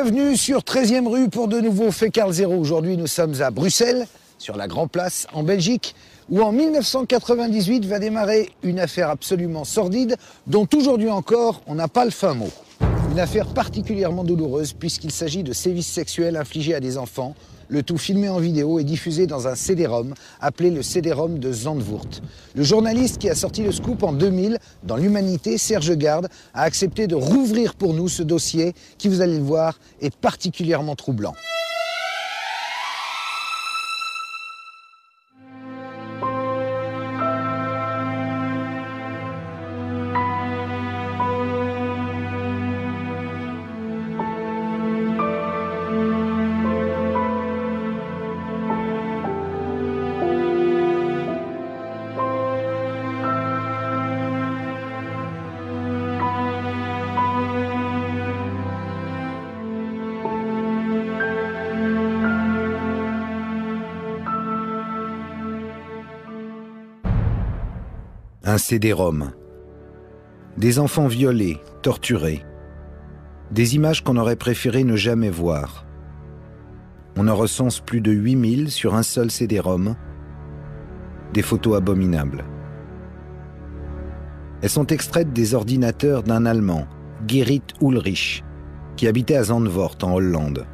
Bienvenue sur 13e rue pour de nouveaux Faits Carl Zéro. Aujourd'hui, nous sommes à Bruxelles, sur la Grand Place, en Belgique, où en 1998 va démarrer une affaire absolument sordide, dont aujourd'hui encore, on n'a pas le fin mot. Une affaire particulièrement douloureuse, puisqu'il s'agit de sévices sexuels infligés à des enfants, le tout filmé en vidéo et diffusé dans un CD-ROM, appelé le CD-ROM de Zandvoort. Le journaliste qui a sorti le scoop en 2000, dans l'Humanité, Serge Garde, a accepté de rouvrir pour nous ce dossier, qui, vous allez le voir, est particulièrement troublant. Un CD-ROM. Des enfants violés, torturés. Des images qu'on aurait préféré ne jamais voir. On en recense plus de 8000 sur un seul CD-ROM. Des photos abominables. Elles sont extraites des ordinateurs d'un Allemand, Gerrit Ulrich, qui habitait à Zandvoort, en Hollande.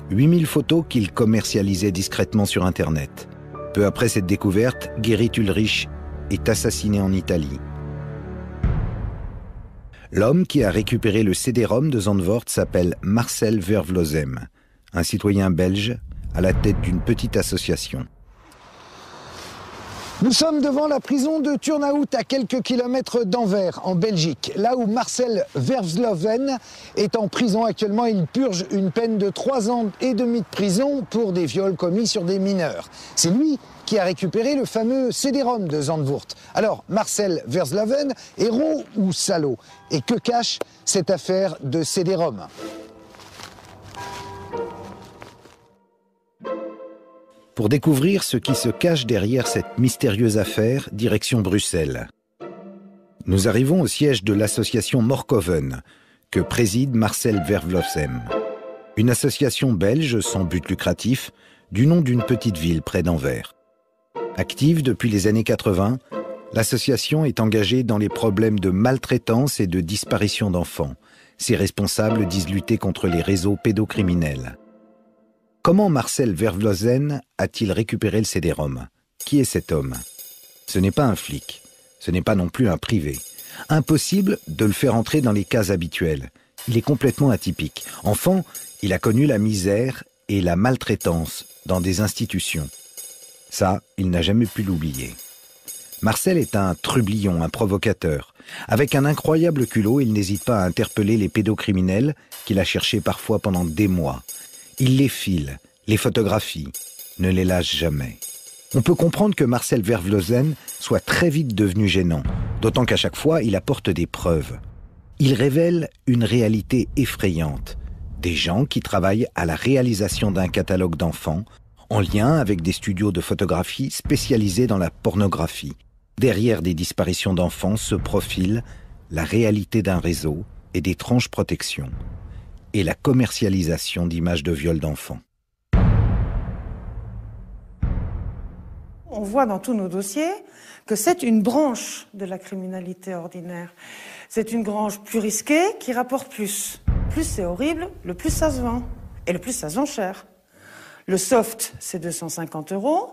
8000 photos qu'il commercialisait discrètement sur Internet. Peu après cette découverte, Gerrit Ulrich est assassiné en Italie. L'homme qui a récupéré le CD-ROM de Zandvoort s'appelle Marcel Vervlossem, un citoyen belge à la tête d'une petite association. Nous sommes devant la prison de Turnhout, à quelques kilomètres d'Anvers, en Belgique. Là où Marcel Vervlossem est en prison actuellement, il purge une peine de 3 ans et demi de prison pour des viols commis sur des mineurs. C'est lui qui a récupéré le fameux CD-ROM de Zandvoort. Alors, Marcel Vervlossem, héros ou salaud? Et que cache cette affaire de CD-ROM? Pour découvrir ce qui se cache derrière cette mystérieuse affaire, direction Bruxelles. Nous arrivons au siège de l'association Morkoven, que préside Marcel Vervlossem. Une association belge sans but lucratif, du nom d'une petite ville près d'Anvers. Active depuis les années 80, l'association est engagée dans les problèmes de maltraitance et de disparition d'enfants. Ses responsables disent lutter contre les réseaux pédocriminels. Comment Marcel Vervlossem a-t-il récupéré le CD-ROM? Qui est cet homme? Ce n'est pas un flic, ce n'est pas non plus un privé. Impossible de le faire entrer dans les cases habituelles. Il est complètement atypique. Enfant, il a connu la misère et la maltraitance dans des institutions. Ça, il n'a jamais pu l'oublier. Marcel est un trublion, un provocateur. Avec un incroyable culot, il n'hésite pas à interpeller les pédocriminels qu'il a cherchés parfois pendant des mois. Il les file, les photographie, ne les lâche jamais. On peut comprendre que Marcel Vervlossem soit très vite devenu gênant, d'autant qu'à chaque fois, il apporte des preuves. Il révèle une réalité effrayante. Des gens qui travaillent à la réalisation d'un catalogue d'enfants, en lien avec des studios de photographie spécialisés dans la pornographie. Derrière des disparitions d'enfants se profile la réalité d'un réseau et d'étranges protections, et la commercialisation d'images de viol d'enfants. On voit dans tous nos dossiers que c'est une branche de la criminalité ordinaire. C'est une branche plus risquée qui rapporte plus. Plus c'est horrible, le plus ça se vend. Et le plus ça se vend cher. Le soft, c'est 250 €.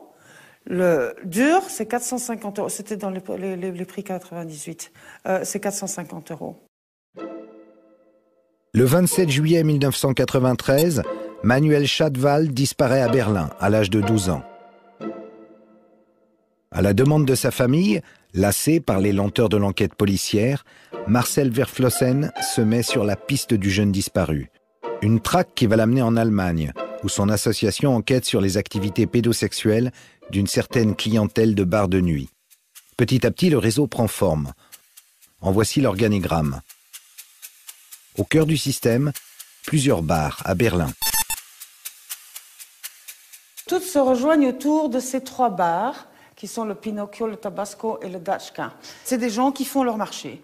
Le dur, c'est 450 €. C'était dans les prix 98. C'est 450 €. Le 27 juillet 1993, Manuel Schadwald disparaît à Berlin, à l'âge de 12 ans. À la demande de sa famille, lassé par les lenteurs de l'enquête policière, Marcel Vervlossem se met sur la piste du jeune disparu. Une traque qui va l'amener en Allemagne, où son association enquête sur les activités pédosexuelles d'une certaine clientèle de bars de nuit. Petit à petit, le réseau prend forme. En voici l'organigramme. Au cœur du système, plusieurs bars à Berlin. Toutes se rejoignent autour de ces 3 bars qui sont le Pinocchio, le Tabasco et le Dachka. C'est des gens qui font leur marché.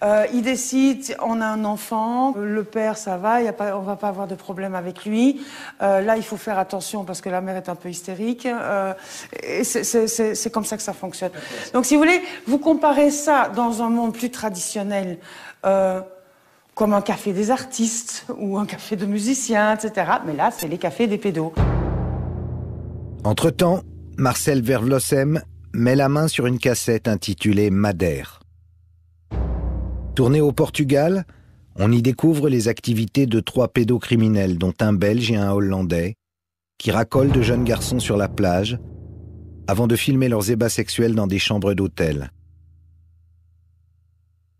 Ils décident, on a un enfant, le père ça va, on va pas avoir de problème avec lui. Là, il faut faire attention parce que la mère est un peu hystérique. Et c'est comme ça que ça fonctionne. Donc, si vous voulez, vous comparez ça dans un monde plus traditionnel, comme un café des artistes ou un café de musiciens, etc. Mais là, c'est les cafés des pédos. Entre-temps, Marcel Vervlossem met la main sur une cassette intitulée Madère. Tournée au Portugal, on y découvre les activités de 3 pédocriminels, dont un Belge et un Hollandais, qui racolent de jeunes garçons sur la plage avant de filmer leurs ébats sexuels dans des chambres d'hôtel.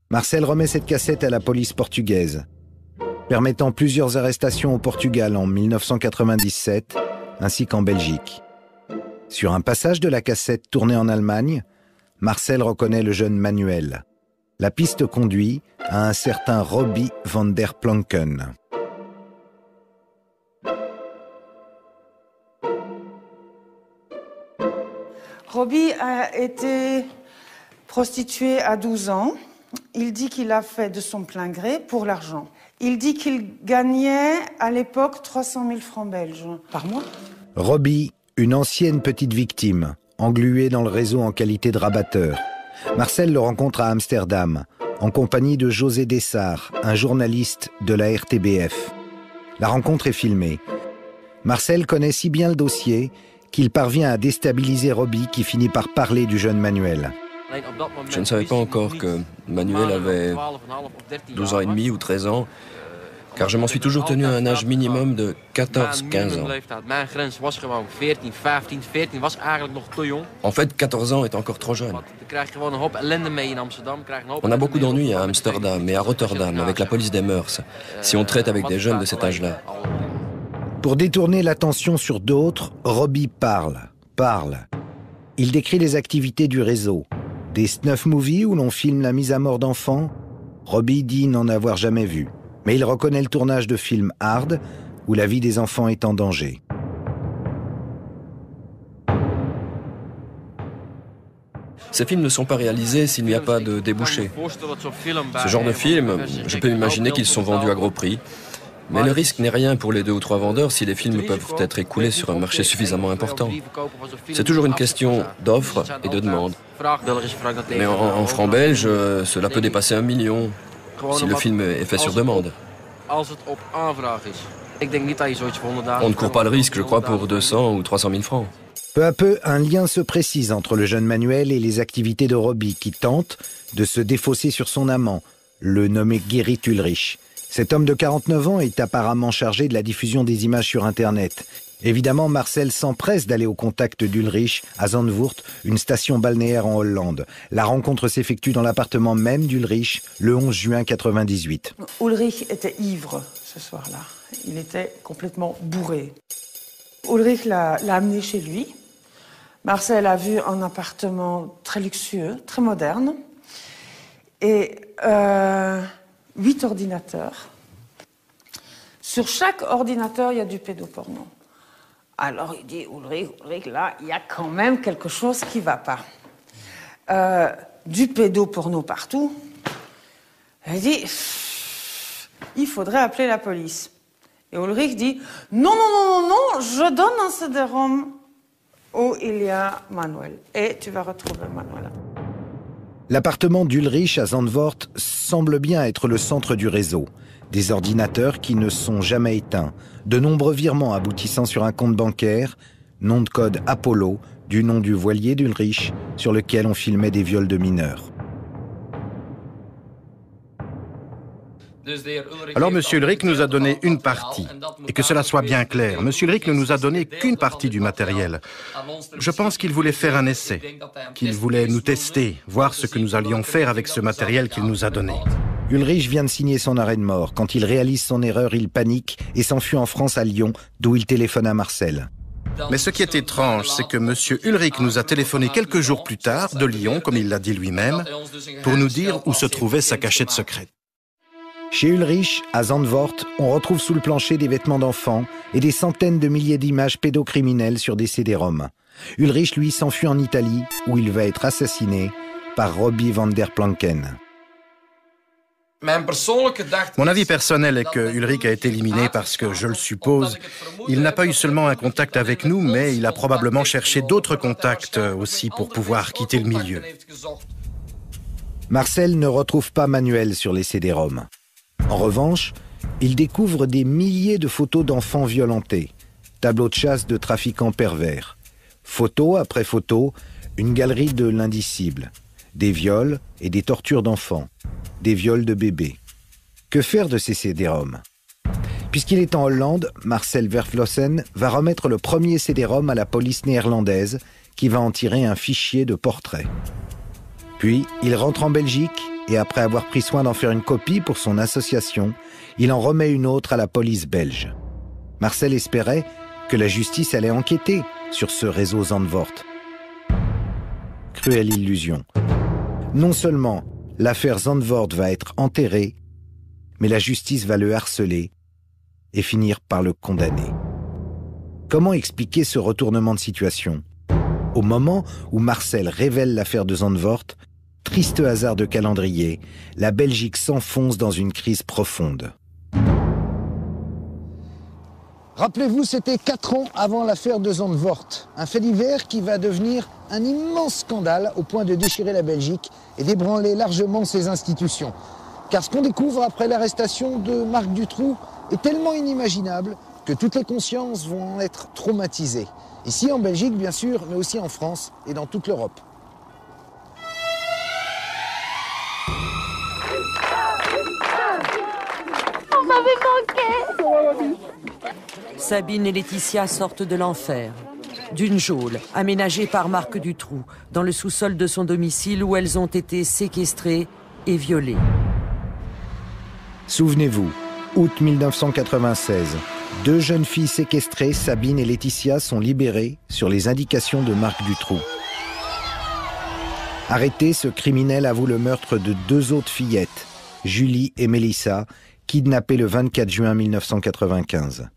Marcel remet cette cassette à la police portugaise, permettant plusieurs arrestations au Portugal en 1997, ainsi qu'en Belgique. Sur un passage de la cassette tournée en Allemagne, Marcel reconnaît le jeune Manuel. La piste conduit à un certain Robbie van der Planken. Robbie a été prostitué à 12 ans. Il dit qu'il a fait de son plein gré pour l'argent. Il dit qu'il gagnait à l'époque 300 000 francs belges par mois. Robbie, une ancienne petite victime, engluée dans le réseau en qualité de rabatteur. Marcel le rencontre à Amsterdam, en compagnie de José Dessart, un journaliste de la RTBF. La rencontre est filmée. Marcel connaît si bien le dossier qu'il parvient à déstabiliser Robbie qui finit par parler du jeune Manuel. Je ne savais pas encore que Manuel avait 12 ans et demi ou 13 ans, car je m'en suis toujours tenu à un âge minimum de 14-15 ans. En fait, 14 ans est encore trop jeune. On a beaucoup d'ennuis à Amsterdam et à Rotterdam avec la police des mœurs, si on traite avec des jeunes de cet âge-là. Pour détourner l'attention sur d'autres, Robbie parle. Il décrit les activités du réseau. Des snuff movies où l'on filme la mise à mort d'enfants. Robbie dit n'en avoir jamais vu. Mais il reconnaît le tournage de films hard, où la vie des enfants est en danger. Ces films ne sont pas réalisés s'il n'y a pas de débouché. Ce genre de films, je peux imaginer qu'ils sont vendus à gros prix. Mais le risque n'est rien pour les 2 ou 3 vendeurs si les films peuvent être écoulés sur un marché suffisamment important. C'est toujours une question d'offre et de demande. Mais en francs belges, cela peut dépasser 1 million. Si le film est fait sur demande. On ne court pas le risque, je crois, pour 200 ou 300 000 francs. Peu à peu, un lien se précise entre le jeune Manuel et les activités de Robbie qui tente de se défausser sur son amant, le nommé Gerrit Ulrich. Cet homme de 49 ans est apparemment chargé de la diffusion des images sur Internet. Évidemment, Marcel s'empresse d'aller au contact d'Ulrich à Zandvoort, une station balnéaire en Hollande. La rencontre s'effectue dans l'appartement même d'Ulrich le 11 juin 1998. Ulrich était ivre ce soir-là. Il était complètement bourré. Ulrich l'a amené chez lui. Marcel a vu un appartement très luxueux, très moderne. Et 8 ordinateurs. Sur chaque ordinateur, il y a du pédoporno. Alors il dit, Ulrich, là, il y a quand même quelque chose qui ne va pas. Du pédoporno partout. Il dit, il faudrait appeler la police. Et Ulrich dit, non, je donne un CD-ROM où il y a Manuel. Et tu vas retrouver Manuel. L'appartement d'Ulrich à Zandvoort semble bien être le centre du réseau. Des ordinateurs qui ne sont jamais éteints, de nombreux virements aboutissant sur un compte bancaire, nom de code Apollo, du nom du voilier d'Ulrich, sur lequel on filmait des viols de mineurs. Alors M. Ulrich nous a donné une partie. Et que cela soit bien clair, M. Ulrich ne nous a donné qu'une partie du matériel. Je pense qu'il voulait faire un essai, qu'il voulait nous tester, voir ce que nous allions faire avec ce matériel qu'il nous a donné. Ulrich vient de signer son arrêt de mort. Quand il réalise son erreur, il panique et s'enfuit en France à Lyon, d'où il téléphone à Marcel. Mais ce qui est étrange, c'est que M. Ulrich nous a téléphoné quelques jours plus tard, de Lyon, comme il l'a dit lui-même, pour nous dire où se trouvait sa cachette secrète. Chez Ulrich, à Zandvoort, on retrouve sous le plancher des vêtements d'enfants et des centaines de milliers d'images pédocriminelles sur des CD-ROM. Ulrich, lui, s'enfuit en Italie, où il va être assassiné par Robbie van der Planken. Mon avis personnel est que Ulrich a été éliminé parce que, je le suppose, il n'a pas eu seulement un contact avec nous, mais il a probablement cherché d'autres contacts aussi pour pouvoir quitter le milieu. Marcel ne retrouve pas Manuel sur les CD-ROM. En revanche, il découvre des milliers de photos d'enfants violentés, tableaux de chasse de trafiquants pervers. Photo après photo, une galerie de l'indicible. Des viols et des tortures d'enfants. Des viols de bébés. Que faire de ces CD-ROM ? Puisqu'il est en Hollande, Marcel Vervlossen va remettre le premier CD-ROM à la police néerlandaise qui va en tirer un fichier de portrait. Puis, il rentre en Belgique et après avoir pris soin d'en faire une copie pour son association, il en remet une autre à la police belge. Marcel espérait que la justice allait enquêter sur ce réseau Zandvoort. Cruelle illusion. Non seulement l'affaire Zandvoort va être enterrée, mais la justice va le harceler et finir par le condamner. Comment expliquer ce retournement de situation ? Au moment où Marcel révèle l'affaire de Zandvoort, triste hasard de calendrier, la Belgique s'enfonce dans une crise profonde. Rappelez-vous, c'était 4 ans avant l'affaire de Zandvoort. Un fait divers qui va devenir un immense scandale au point de déchirer la Belgique et d'ébranler largement ses institutions. Car ce qu'on découvre après l'arrestation de Marc Dutroux est tellement inimaginable que toutes les consciences vont en être traumatisées. Ici en Belgique, bien sûr, mais aussi en France et dans toute l'Europe. On m'avait manqué. Sabine et Laetitia sortent de l'enfer, d'une geôle aménagée par Marc Dutroux, dans le sous-sol de son domicile où elles ont été séquestrées et violées. Souvenez-vous, août 1996, 2 jeunes filles séquestrées, Sabine et Laetitia, sont libérées sur les indications de Marc Dutroux. Arrêté, ce criminel avoue le meurtre de 2 autres fillettes, Julie et Mélissa, kidnappées le 24 juin 1995.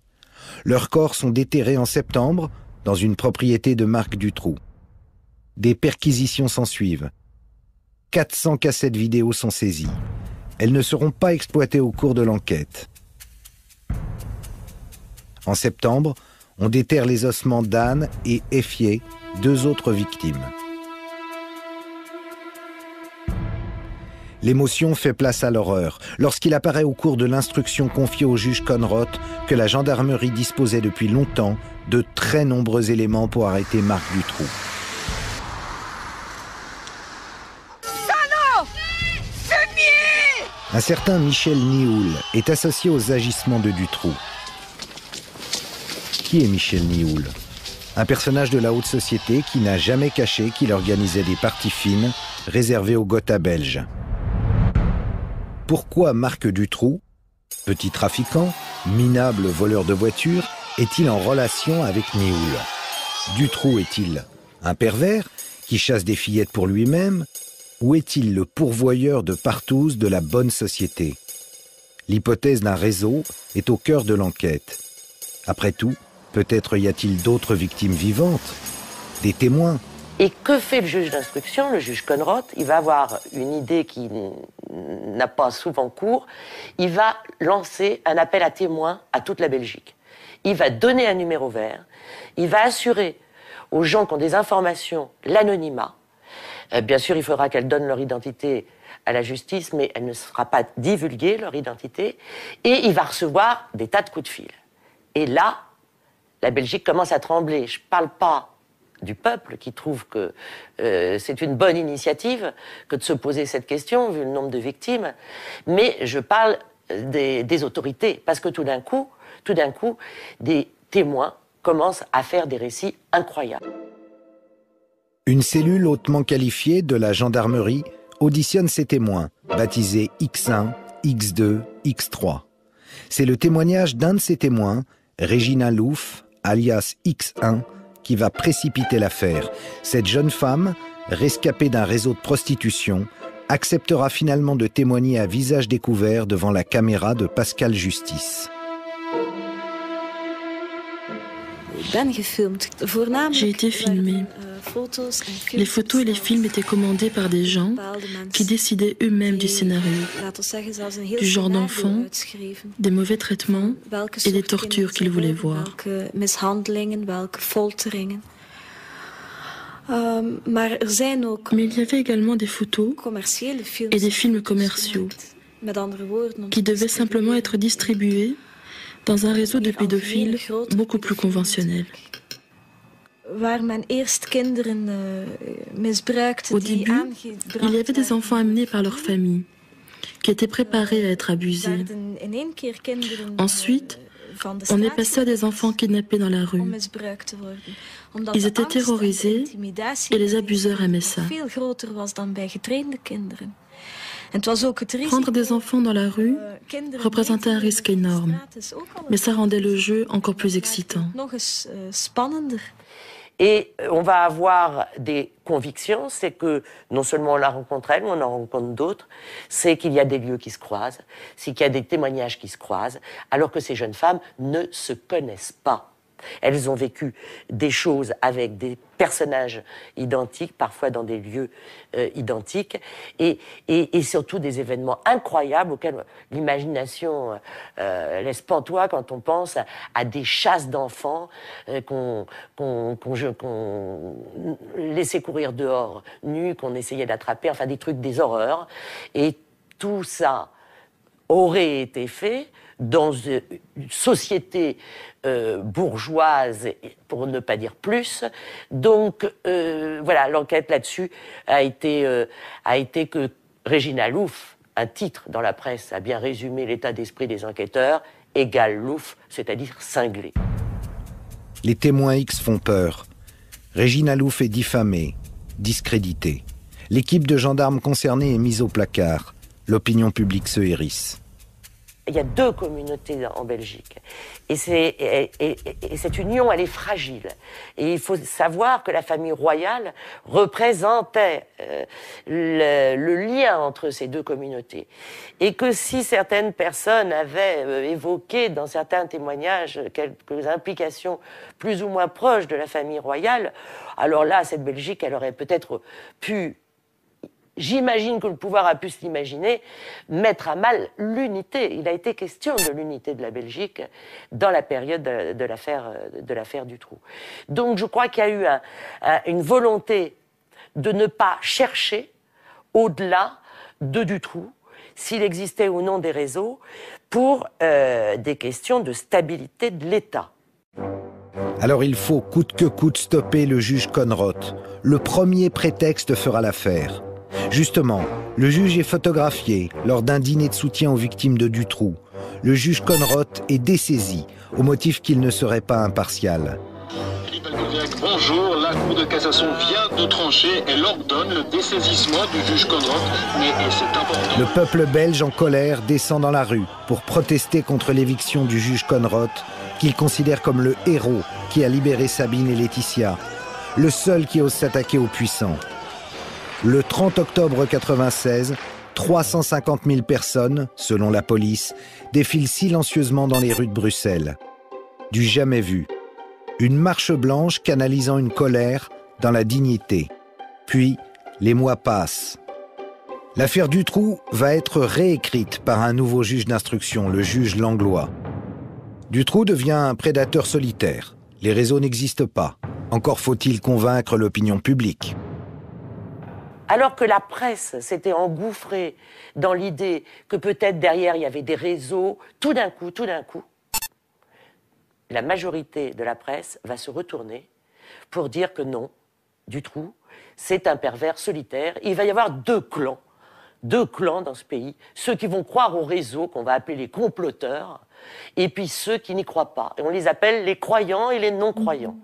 Leurs corps sont déterrés en septembre dans une propriété de Marc Dutroux. Des perquisitions s'ensuivent. 400 cassettes vidéo sont saisies. Elles ne seront pas exploitées au cours de l'enquête. En septembre, on déterre les ossements d'Anne et Effier, 2 autres victimes. L'émotion fait place à l'horreur lorsqu'il apparaît au cours de l'instruction confiée au juge Conrot que la gendarmerie disposait depuis longtemps de très nombreux éléments pour arrêter Marc Dutroux. Un certain Michel Nioul est associé aux agissements de Dutroux. Qui est Michel Nioul ? Un personnage de la haute société qui n'a jamais caché qu'il organisait des parties fines réservées aux Gotha belges. Pourquoi Marc Dutroux, petit trafiquant, minable voleur de voitures, est-il en relation avec Nioul ? Dutroux est-il un pervers qui chasse des fillettes pour lui-même ? Ou est-il le pourvoyeur de partous de la bonne société ? L'hypothèse d'un réseau est au cœur de l'enquête. Après tout, peut-être y a-t-il d'autres victimes vivantes, des témoins. Et que fait le juge d'instruction, le juge Conrot ? Il va avoir une idée qui n'a pas souvent cours. Il va lancer un appel à témoins à toute la Belgique. Il va donner un numéro vert. Il va assurer aux gens qui ont des informations l'anonymat. Bien sûr, il faudra qu'elles donnent leur identité à la justice, mais elle ne sera pas divulguée, leur identité. Et il va recevoir des tas de coups de fil. Et là, la Belgique commence à trembler. Je ne parle pas du peuple qui trouve que c'est une bonne initiative que de se poser cette question, vu le nombre de victimes, mais je parle des autorités, parce que tout d'un coup, des témoins commencent à faire des récits incroyables. Une cellule hautement qualifiée de la gendarmerie auditionne ces témoins, baptisés X1, X2, X3. C'est le témoignage d'un de ces témoins, Regina Louf, alias X1, qui va précipiter l'affaire. Cette jeune femme, rescapée d'un réseau de prostitution, acceptera finalement de témoigner à visage découvert devant la caméra de Pascal Justice. J'ai été filmée. Les photos et les films étaient commandés par des gens qui décidaient eux-mêmes du scénario, du genre d'enfant, des mauvais traitements et des tortures qu'ils voulaient voir. Mais il y avait également des photos et des films commerciaux qui devaient simplement être distribués dans un réseau de pédophiles beaucoup plus conventionnel. Au début, il y avait des enfants amenés par leur famille, qui étaient préparés à être abusés. Ensuite, on est passé à des enfants kidnappés dans la rue. Ils étaient terrorisés et les abuseurs aimaient ça. Prendre des enfants dans la rue représentait un risque énorme, mais ça rendait le jeu encore plus excitant. Et on va avoir des convictions, c'est que non seulement on la rencontre elle, mais on en rencontre d'autres, c'est qu'il y a des lieux qui se croisent, c'est qu'il y a des témoignages qui se croisent, alors que ces jeunes femmes ne se connaissent pas. Elles ont vécu des choses avec des personnages identiques, parfois dans des lieux identiques, et surtout des événements incroyables auxquels l'imagination laisse pantois quand on pense à des chasses d'enfants qu'on laissait courir dehors nus, qu'on essayait d'attraper, enfin des trucs, des horreurs. Et tout ça aurait été fait dans une société bourgeoise, pour ne pas dire plus. Donc, voilà, l'enquête là-dessus a été que Regina Louf, un titre dans la presse a bien résumé l'état d'esprit des enquêteurs, égale Louf, c'est-à-dire cinglé. Les témoins X font peur. Regina Louf est diffamée, discréditée. L'équipe de gendarmes concernée est mise au placard. L'opinion publique se hérisse. Il y a deux communautés en Belgique. Et cette union, elle est fragile. Et il faut savoir que la famille royale représentait le lien entre ces deux communautés. Et que si certaines personnes avaient évoqué dans certains témoignages quelques implications plus ou moins proches de la famille royale, alors là, cette Belgique, elle aurait peut-être pu... J'imagine que le pouvoir a pu s'imaginer mettre à mal l'unité. Il a été question de l'unité de la Belgique dans la période de l'affaire Dutroux. Donc je crois qu'il y a eu une volonté de ne pas chercher au-delà de Dutroux s'il existait ou non des réseaux pour des questions de stabilité de l'État. Alors il faut coûte que coûte stopper le juge Conrot. Le premier prétexte fera l'affaire. Justement, le juge est photographié lors d'un dîner de soutien aux victimes de Dutroux. Le juge Conrot est dessaisi, au motif qu'il ne serait pas impartial. Bonjour, la Cour de cassation vient de trancher. Elle ordonne le dessaisissement du juge Conrot, mais c'est important. Le peuple belge en colère descend dans la rue pour protester contre l'éviction du juge Conrot, qu'il considère comme le héros qui a libéré Sabine et Laetitia, le seul qui ose s'attaquer aux puissants. Le 30 octobre 1996, 350 000 personnes, selon la police, défilent silencieusement dans les rues de Bruxelles. Du jamais vu. Une marche blanche canalisant une colère dans la dignité. Puis, les mois passent. L'affaire Dutroux va être réécrite par un nouveau juge d'instruction, le juge Langlois. Dutroux devient un prédateur solitaire. Les réseaux n'existent pas. Encore faut-il convaincre l'opinion publique. Alors que la presse s'était engouffrée dans l'idée que peut-être derrière il y avait des réseaux, tout d'un coup, la majorité de la presse va se retourner pour dire que non, Dutroux, c'est un pervers solitaire. Il va y avoir deux clans dans ce pays, ceux qui vont croire au réseau, qu'on va appeler les comploteurs, et puis ceux qui n'y croient pas. Et on les appelle les croyants et les non-croyants.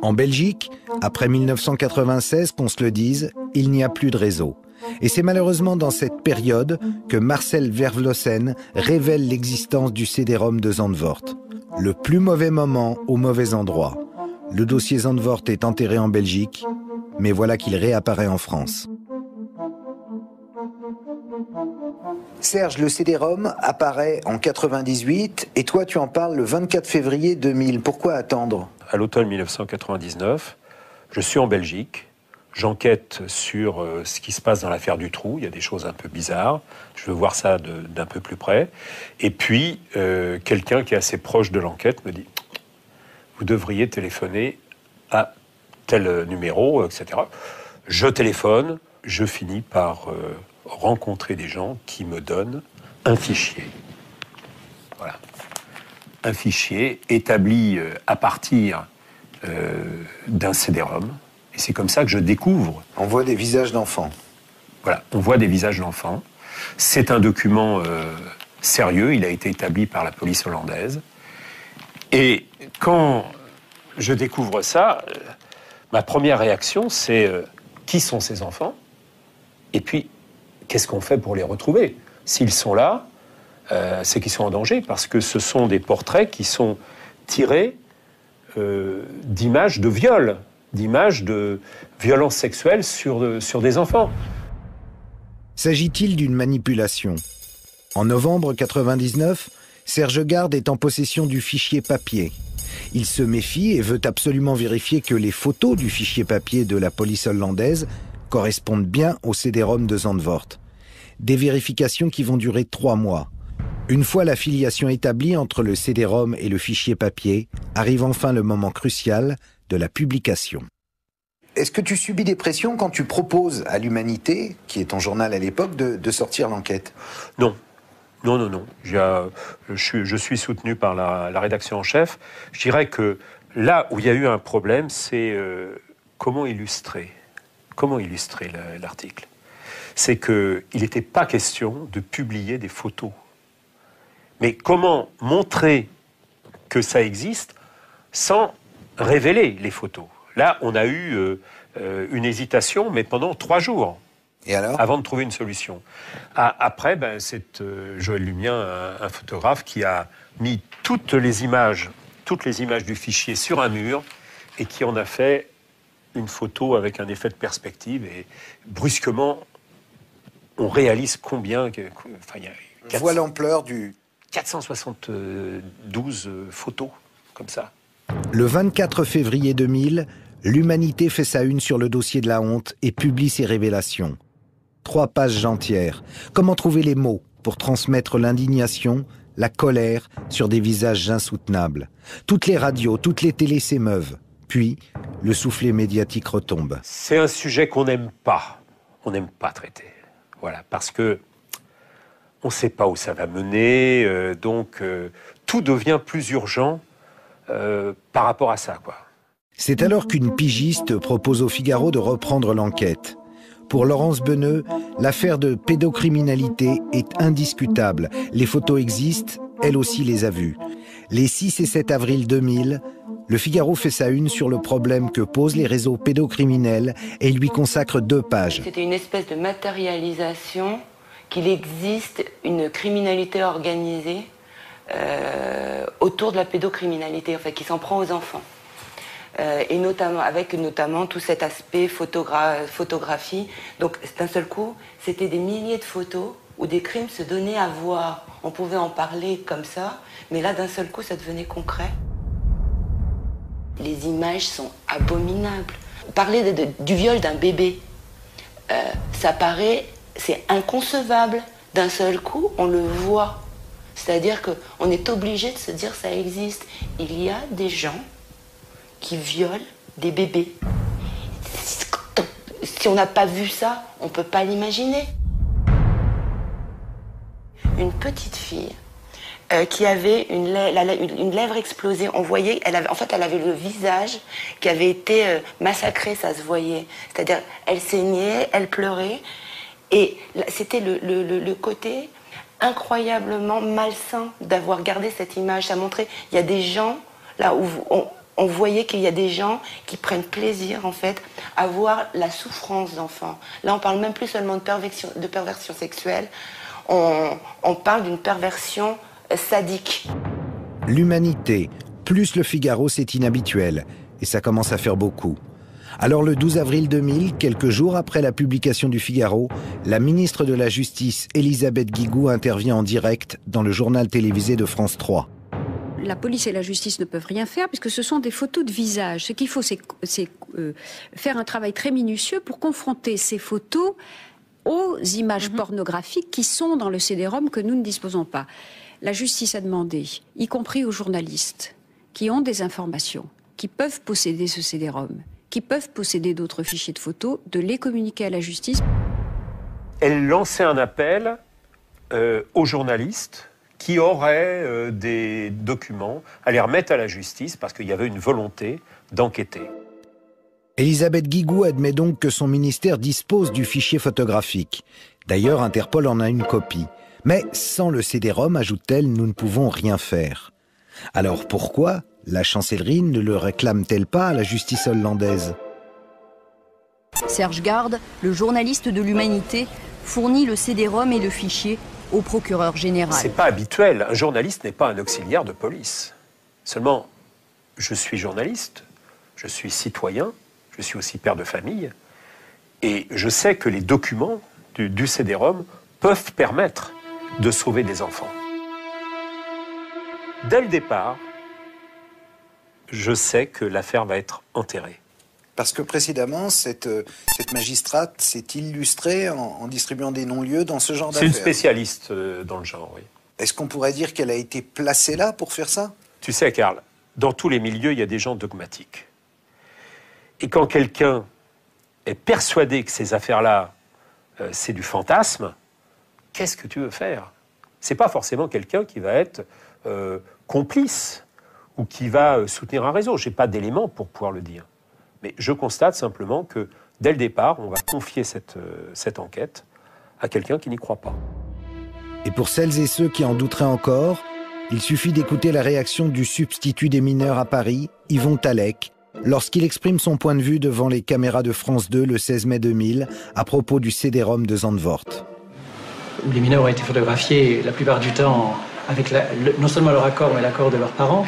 En Belgique, après 1996, qu'on se le dise, il n'y a plus de réseau. Et c'est malheureusement dans cette période que Marcel Vervlossen révèle l'existence du CD-ROM de Zandvoort. Le plus mauvais moment au mauvais endroit. Le dossier Zandvoort est enterré en Belgique, mais voilà qu'il réapparaît en France. Serge, le CD-ROM apparaît en 98 et toi tu en parles le 24 février 2000. Pourquoi attendre ? À l'automne 1999, je suis en Belgique. J'enquête sur ce qui se passe dans l'affaire Dutroux. Il y a des choses un peu bizarres. Je veux voir ça d'un peu plus près. Et puis, quelqu'un qui est assez proche de l'enquête me dit « Vous devriez téléphoner à tel numéro, etc. » Je téléphone. Je finis par rencontrer des gens qui me donnent un fichier. Voilà. Un fichier établi à partir d'un CD-ROM. Et c'est comme ça que je découvre. On voit des visages d'enfants. Voilà, on voit des visages d'enfants. C'est un document sérieux, il a été établi par la police hollandaise. Et quand je découvre ça, ma première réaction, c'est qui sont ces enfants ? Et puis, qu'est-ce qu'on fait pour les retrouver ? S'ils sont là, c'est qu'ils sont en danger, parce que ce sont des portraits qui sont tirés d'images de viol, d'images de violences sexuelles sur des enfants. S'agit-il d'une manipulation ? En novembre 1999, Serge Garde est en possession du fichier papier. Il se méfie et veut absolument vérifier que les photos du fichier papier de la police hollandaise correspondent bien au CD-ROM de Zandvoort. Des vérifications qui vont durer 3 mois. Une fois la filiation établie entre le CD-ROM et le fichier papier, arrive enfin le moment crucial de la publication. Est-ce que tu subis des pressions quand tu proposes à l'Humanité, qui est ton journal à l'époque, de sortir l'enquête ? Non. Non. Je suis soutenu par la rédaction en chef. Je dirais que là où il y a eu un problème, c'est comment illustrer l'article. C'est qu'il n'était pas question de publier des photos. Mais comment montrer que ça existe sans révéler les photos ? Là, on a eu une hésitation, mais pendant 3 jours. Et alors ? Avant de trouver une solution. Après, c'est Joël Lumien, un photographe, qui a mis toutes les images du fichier sur un mur et qui en a fait une photo avec un effet de perspective. Et brusquement, on réalise combien... On voit l'ampleur du... 472 photos, comme ça. Le 24 février 2000, l'Humanité fait sa une sur le dossier de la honte et publie ses révélations. 3 pages entières. Comment trouver les mots pour transmettre l'indignation, la colère sur des visages insoutenables. Toutes les radios, toutes les télés s'émeuvent. Puis, le soufflet médiatique retombe. C'est un sujet qu'on n'aime pas. On n'aime pas traiter. Voilà, parce que on ne sait pas où ça va mener, donc tout devient plus urgent par rapport à ça, quoi. C'est alors qu'une pigiste propose au Figaro de reprendre l'enquête. Pour Laurence Beneux, l'affaire de pédocriminalité est indiscutable. Les photos existent, elle aussi les a vues. Les 6 et 7 avril 2000, le Figaro fait sa une sur le problème que posent les réseaux pédocriminels et lui consacre 2 pages. C'était une espèce de matérialisation qu'il existe une criminalité organisée autour de la pédocriminalité, enfin, qui s'en prend aux enfants. Et notamment tout cet aspect photographie. Donc d'un seul coup, c'était des milliers de photos où des crimes se donnaient à voir. On pouvait en parler comme ça, mais là d'un seul coup, ça devenait concret. Les images sont abominables. Parler du viol d'un bébé, ça paraît, c'est inconcevable. D'un seul coup, on le voit. C'est-à-dire qu'on est obligé de se dire ça existe. Il y a des gens qui violent des bébés. Si on n'a pas vu ça, on ne peut pas l'imaginer. Une petite fille qui avait une lèvre explosée, on voyait, elle avait le visage qui avait été massacré, ça se voyait. C'est-à-dire, elle saignait, elle pleurait, et c'était le côté incroyablement malsain d'avoir gardé cette image. Ça montrait, il y a des gens là où on voyait qu'il y a des gens qui prennent plaisir, en fait, à voir la souffrance d'enfants. Là, on parle même plus seulement de perversion sexuelle, on parle d'une perversion sadique. L'Humanité, plus le Figaro, c'est inhabituel, et ça commence à faire beaucoup. Alors le 12 avril 2000, quelques jours après la publication du Figaro, la ministre de la Justice, Elisabeth Guigou, intervient en direct dans le journal télévisé de France 3. La police et la justice ne peuvent rien faire puisque ce sont des photos de visage. Ce qu'il faut, c'est faire un travail très minutieux pour confronter ces photos aux images pornographiques qui sont dans le CD-ROM que nous ne disposons pas. La justice a demandé, y compris aux journalistes qui ont des informations, qui peuvent posséder ce CD-ROM, qui peuvent posséder d'autres fichiers de photos, de les communiquer à la justice. Elle lançait un appel aux journalistes qui auraient des documents à les remettre à la justice parce qu'il y avait une volonté d'enquêter. Elisabeth Guigou admet donc que son ministère dispose du fichier photographique. D'ailleurs, Interpol en a une copie. Mais sans le CD-ROM, ajoute-t-elle, nous ne pouvons rien faire. Alors pourquoi la chancellerie ne le réclame-t-elle pas à la justice hollandaise? Serge Garde, le journaliste de l'Humanité, fournit le CD-ROM et le fichier au procureur général. C'est pas habituel. Un journaliste n'est pas un auxiliaire de police. Seulement, je suis journaliste, je suis citoyen, je suis aussi père de famille, et je sais que les documents du CD-ROM peuvent permettre de sauver des enfants. Dès le départ, je sais que l'affaire va être enterrée. Parce que précédemment, cette magistrate s'est illustrée en distribuant des non-lieux dans ce genre d'affaires. C'est une spécialiste dans le genre, oui. Est-ce qu'on pourrait dire qu'elle a été placée là pour faire ça? Tu sais, Karl, dans tous les milieux, il y a des gens dogmatiques. Et quand quelqu'un est persuadé que ces affaires-là, c'est du fantasme, qu'est-ce que tu veux faire? C'est pas forcément quelqu'un qui va être complice ou qui va soutenir un réseau. J'ai pas d'éléments pour pouvoir le dire. Mais je constate simplement que, dès le départ, on va confier cette enquête à quelqu'un qui n'y croit pas. Et pour celles et ceux qui en douteraient encore, il suffit d'écouter la réaction du substitut des mineurs à Paris, Yvon Talec, lorsqu'il exprime son point de vue devant les caméras de France 2 le 16 mai 2000 à propos du CD-ROM de Zandvoort. Où les mineurs ont été photographiés la plupart du temps avec non seulement leur accord, mais l'accord de leurs parents.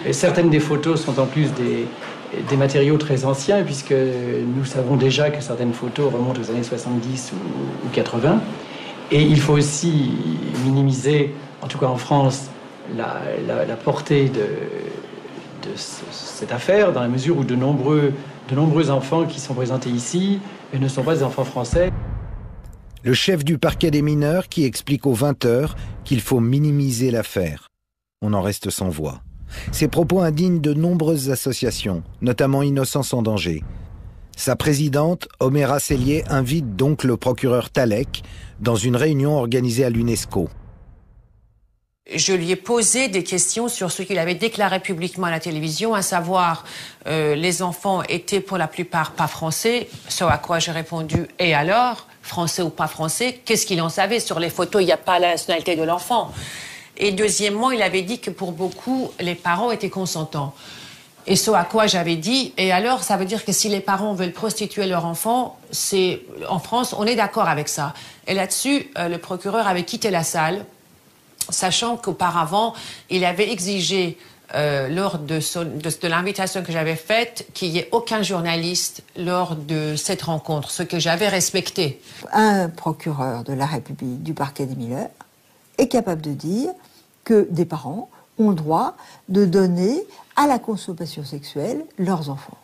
Et certaines des photos sont en plus des matériaux très anciens, puisque nous savons déjà que certaines photos remontent aux années 70 ou 80. Et il faut aussi minimiser, en tout cas en France, la portée de cette affaire, dans la mesure où de nombreux enfants qui sont présentés ici ne sont pas des enfants français. Le chef du parquet des mineurs qui explique aux 20h qu'il faut minimiser l'affaire. On en reste sans voix. Ces propos indignent de nombreuses associations, notamment Innocence en danger. Sa présidente, Oméra Sellier, invite donc le procureur Talec dans une réunion organisée à l'UNESCO. Je lui ai posé des questions sur ce qu'il avait déclaré publiquement à la télévision, à savoir les enfants étaient pour la plupart pas français, ce à quoi j'ai répondu « et alors ?» Français ou pas français, qu'est-ce qu'il en savait? Sur les photos, il n'y a pas la nationalité de l'enfant. Et deuxièmement, il avait dit que pour beaucoup, les parents étaient consentants. Et ce à quoi j'avais dit, et alors, ça veut dire que si les parents veulent prostituer leur enfant, en France, on est d'accord avec ça. Et là-dessus, le procureur avait quitté la salle, sachant qu'auparavant, il avait exigé, lors de l'invitation que j'avais faite, qu'il n'y ait aucun journaliste lors de cette rencontre, ce que j'avais respecté. Un procureur de la République, du parquet des mineurs, est capable de dire que des parents ont le droit de donner à la consommation sexuelle leurs enfants.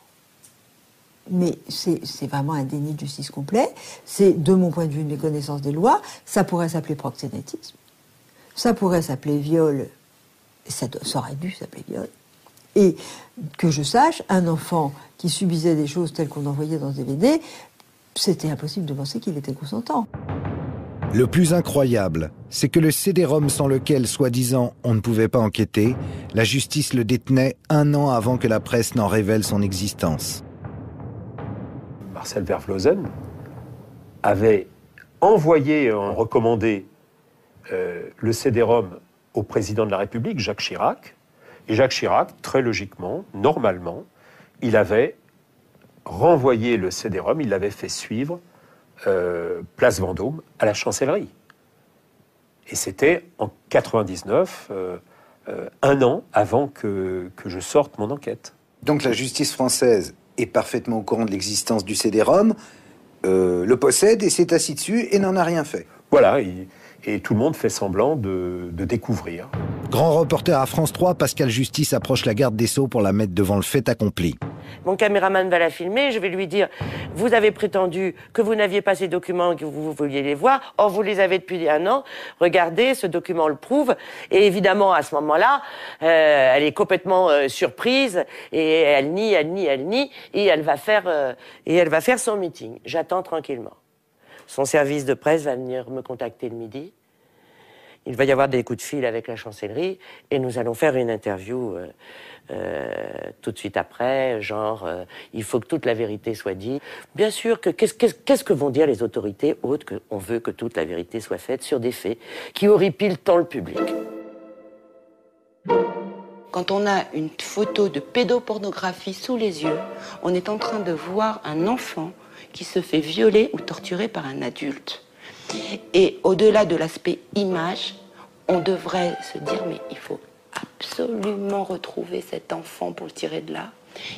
Mais c'est vraiment un déni de justice complet. C'est, de mon point de vue, une méconnaissance des lois. Ça pourrait s'appeler proxénétisme. Ça pourrait s'appeler viol. Ça aurait dû s'appeler viol. Et que je sache, un enfant qui subissait des choses telles qu'on en voyait dans ce DVD, c'était impossible de penser qu'il était consentant. Le plus incroyable, c'est que le CD-ROM sans lequel, soi-disant, on ne pouvait pas enquêter, la justice le détenait 1 an avant que la presse n'en révèle son existence. Marcel Vervlozen avait envoyé en recommandé le CD-ROM au président de la République, Jacques Chirac. Et Jacques Chirac, très logiquement, normalement, il avait renvoyé le CD-ROM, il l'avait fait suivre place Vendôme à la chancellerie. Et c'était en 99, 1 an avant que je sorte mon enquête. Donc la justice française est parfaitement au courant de l'existence du CD-ROM, le possède et s'est assis dessus et n'en a rien fait. Voilà, et tout le monde fait semblant de découvrir. Grand reporter à France 3, Pascal Justice approche la garde des Sceaux pour la mettre devant le fait accompli. Mon caméraman va la filmer, je vais lui dire « Vous avez prétendu que vous n'aviez pas ces documents et que vous vouliez les voir. Or, vous les avez depuis 1 an. Regardez, ce document le prouve. » Et évidemment, à ce moment-là, elle est complètement surprise et elle nie, et elle va faire son meeting. J'attends tranquillement. Son service de presse va venir me contacter le midi. Il va y avoir des coups de fil avec la chancellerie et nous allons faire une interview tout de suite après, genre il faut que toute la vérité soit dite. Bien sûr que qu'est-ce que vont dire les autorités autres qu'on veut que toute la vérité soit faite sur des faits qui horripilent tant le public. Quand on a une photo de pédopornographie sous les yeux, on est en train de voir un enfant qui se fait violer ou torturer par un adulte. Et au-delà de l'aspect image, on devrait se dire mais il faut absolument retrouver cet enfant pour le tirer de là.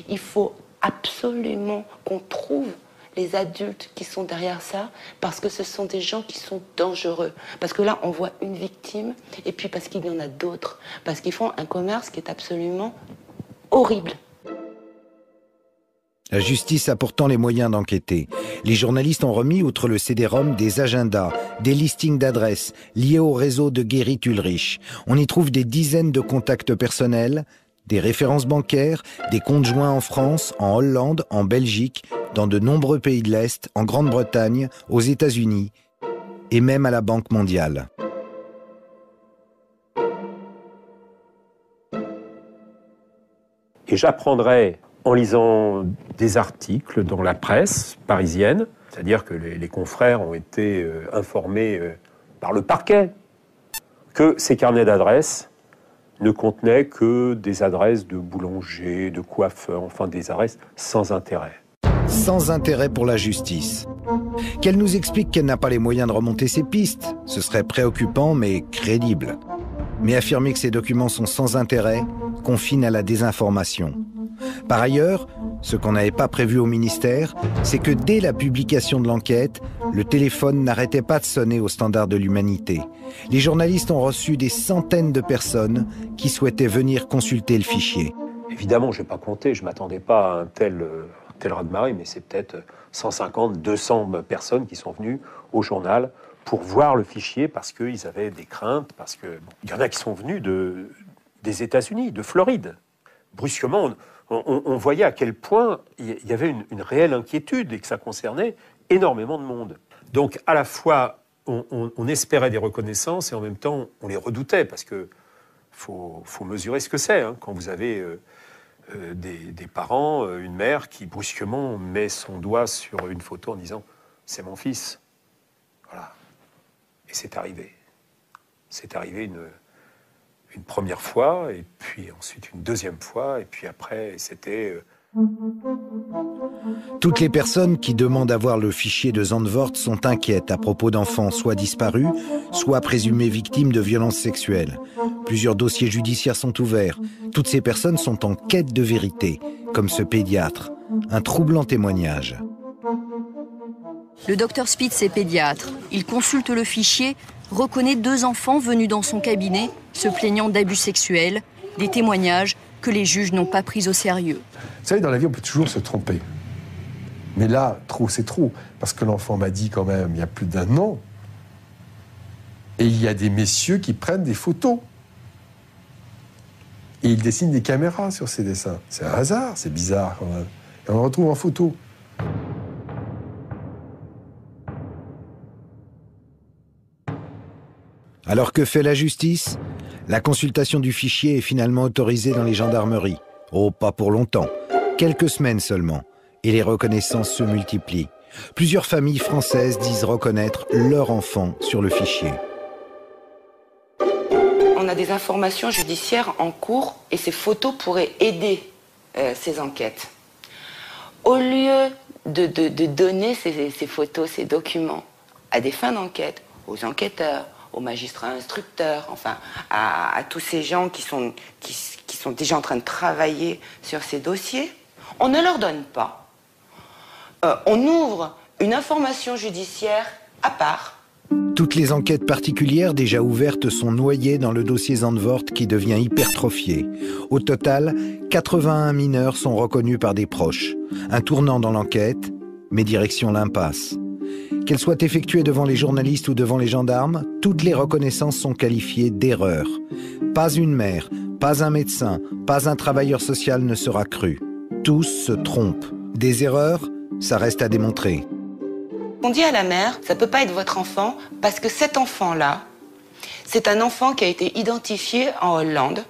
Il faut absolument qu'on trouve les adultes qui sont derrière ça, parce que ce sont des gens qui sont dangereux. Parce que là, on voit une victime, et puis parce qu'il y en a d'autres. Parce qu'ils font un commerce qui est absolument horrible. La justice a pourtant les moyens d'enquêter. Les journalistes ont remis, outre le CD-ROM, des agendas, des listings d'adresses liés au réseau de Gerrit Ulrich. On y trouve des dizaines de contacts personnels, des références bancaires, des comptes joints en France, en Hollande, en Belgique, dans de nombreux pays de l'Est, en Grande-Bretagne, aux États-Unis et même à la Banque mondiale. Et j'apprendrai en lisant des articles dans la presse parisienne, c'est-à-dire que les confrères ont été informés par le parquet que ces carnets d'adresses ne contenaient que des adresses de boulangers, de coiffeurs, enfin des adresses sans intérêt. Sans intérêt pour la justice. Qu'elle nous explique qu'elle n'a pas les moyens de remonter ses pistes, ce serait préoccupant mais crédible. Mais affirmer que ces documents sont sans intérêt confine à la désinformation. Par ailleurs, ce qu'on n'avait pas prévu au ministère, c'est que dès la publication de l'enquête, le téléphone n'arrêtait pas de sonner au standard de l'humanité. Les journalistes ont reçu des centaines de personnes qui souhaitaient venir consulter le fichier. Évidemment, je n'ai pas compté, je ne m'attendais pas à un tel raz-de-marée, mais c'est peut-être 150, 200 personnes qui sont venues au journal pour voir le fichier parce qu'ils avaient des craintes, parce que il y en a qui sont venus des États-Unis, de Floride. Brusquement, on voyait à quel point il y avait une réelle inquiétude et que ça concernait énormément de monde. Donc, à la fois, on espérait des reconnaissances et en même temps, on les redoutait parce que faut mesurer ce que c'est quand vous avez des parents, une mère qui brusquement met son doigt sur une photo en disant « c'est mon fils ». Voilà. Et c'est arrivé. C'est arrivé une première fois, et puis ensuite une deuxième fois, et puis après, c'était... Toutes les personnes qui demandent à voir le fichier de Zandvoort sont inquiètes à propos d'enfants soit disparus, soit présumés victimes de violences sexuelles. Plusieurs dossiers judiciaires sont ouverts. Toutes ces personnes sont en quête de vérité, comme ce pédiatre. Un troublant témoignage. Le docteur Spitz est pédiatre. Il consulte le fichier, reconnaît 2 enfants venus dans son cabinet, se plaignant d'abus sexuels, des témoignages que les juges n'ont pas pris au sérieux. Vous savez, dans la vie, on peut toujours se tromper. Mais là, trop, c'est trop. Parce que l'enfant m'a dit quand même, il y a plus d'1 an. Et il y a des messieurs qui prennent des photos. Et ils dessinent des caméras sur ces dessins. C'est un hasard, c'est bizarre quand même. Et on le retrouve en photo. Alors que fait la justice ? La consultation du fichier est finalement autorisée dans les gendarmeries. Oh, pas pour longtemps. Quelques semaines seulement. Et les reconnaissances se multiplient. Plusieurs familles françaises disent reconnaître leur enfant sur le fichier. On a des informations judiciaires en cours et ces photos pourraient aider ces enquêtes. Au lieu de donner ces photos, ces documents à des fins d'enquête, aux enquêteurs, aux magistrats instructeurs, enfin à tous ces gens qui sont déjà en train de travailler sur ces dossiers, On ne leur donne pas. On ouvre une information judiciaire à part. Toutes les enquêtes particulières déjà ouvertes sont noyées dans le dossier Zandvoort qui devient hypertrophié. Au total, 81 mineurs sont reconnus par des proches. Un tournant dans l'enquête, mais direction l'impasse. Qu'elles soient effectuées devant les journalistes ou devant les gendarmes, toutes les reconnaissances sont qualifiées d'erreurs. Pas une mère, pas un médecin, pas un travailleur social ne sera cru. Tous se trompent. Des erreurs, ça reste à démontrer. On dit à la mère, ça ne peut pas être votre enfant, parce que cet enfant-là, c'est un enfant qui a été identifié en Hollande,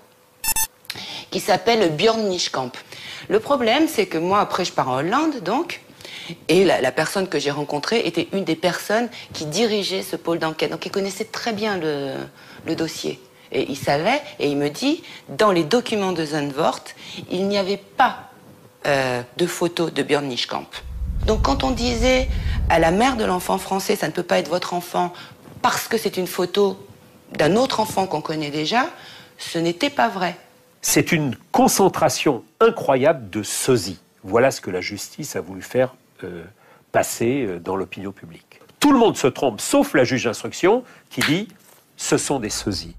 qui s'appelle Björn Niekamp. Le problème, c'est que moi, après, je pars en Hollande, donc, et la personne que j'ai rencontrée était une des personnes qui dirigeait ce pôle d'enquête. Donc, il connaissait très bien le dossier. Et il savait, et il me dit, dans les documents de Zandvoort, il n'y avait pas de photo de Björn Niekamp. Donc quand on disait à la mère de l'enfant français, ça ne peut pas être votre enfant parce que c'est une photo d'un autre enfant qu'on connaît déjà, ce n'était pas vrai. C'est une concentration incroyable de sosie. Voilà ce que la justice a voulu faire passer dans l'opinion publique. Tout le monde se trompe, sauf la juge d'instruction qui dit « ce sont des sosies ».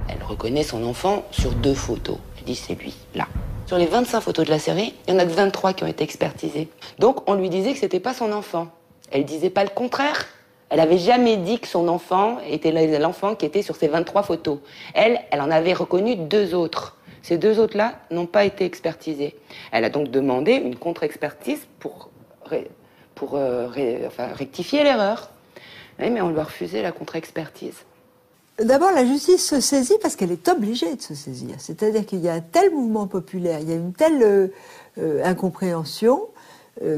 Elle reconnaît son enfant sur 2 photos. Elle dit c'est lui, là. Sur les 25 photos de la série, il y en a que 23 qui ont été expertisées. Donc on lui disait que c'était pas son enfant. Elle disait pas le contraire. Elle avait jamais dit que son enfant était l'enfant qui était sur ces 23 photos. Elle en avait reconnu 2 autres. Ces 2 autres-là n'ont pas été expertisés. Elle a donc demandé une contre-expertise pour rectifier l'erreur. Oui, mais on lui a refusé la contre-expertise. D'abord, la justice se saisit parce qu'elle est obligée de se saisir. C'est-à-dire qu'il y a un tel mouvement populaire, il y a une telle incompréhension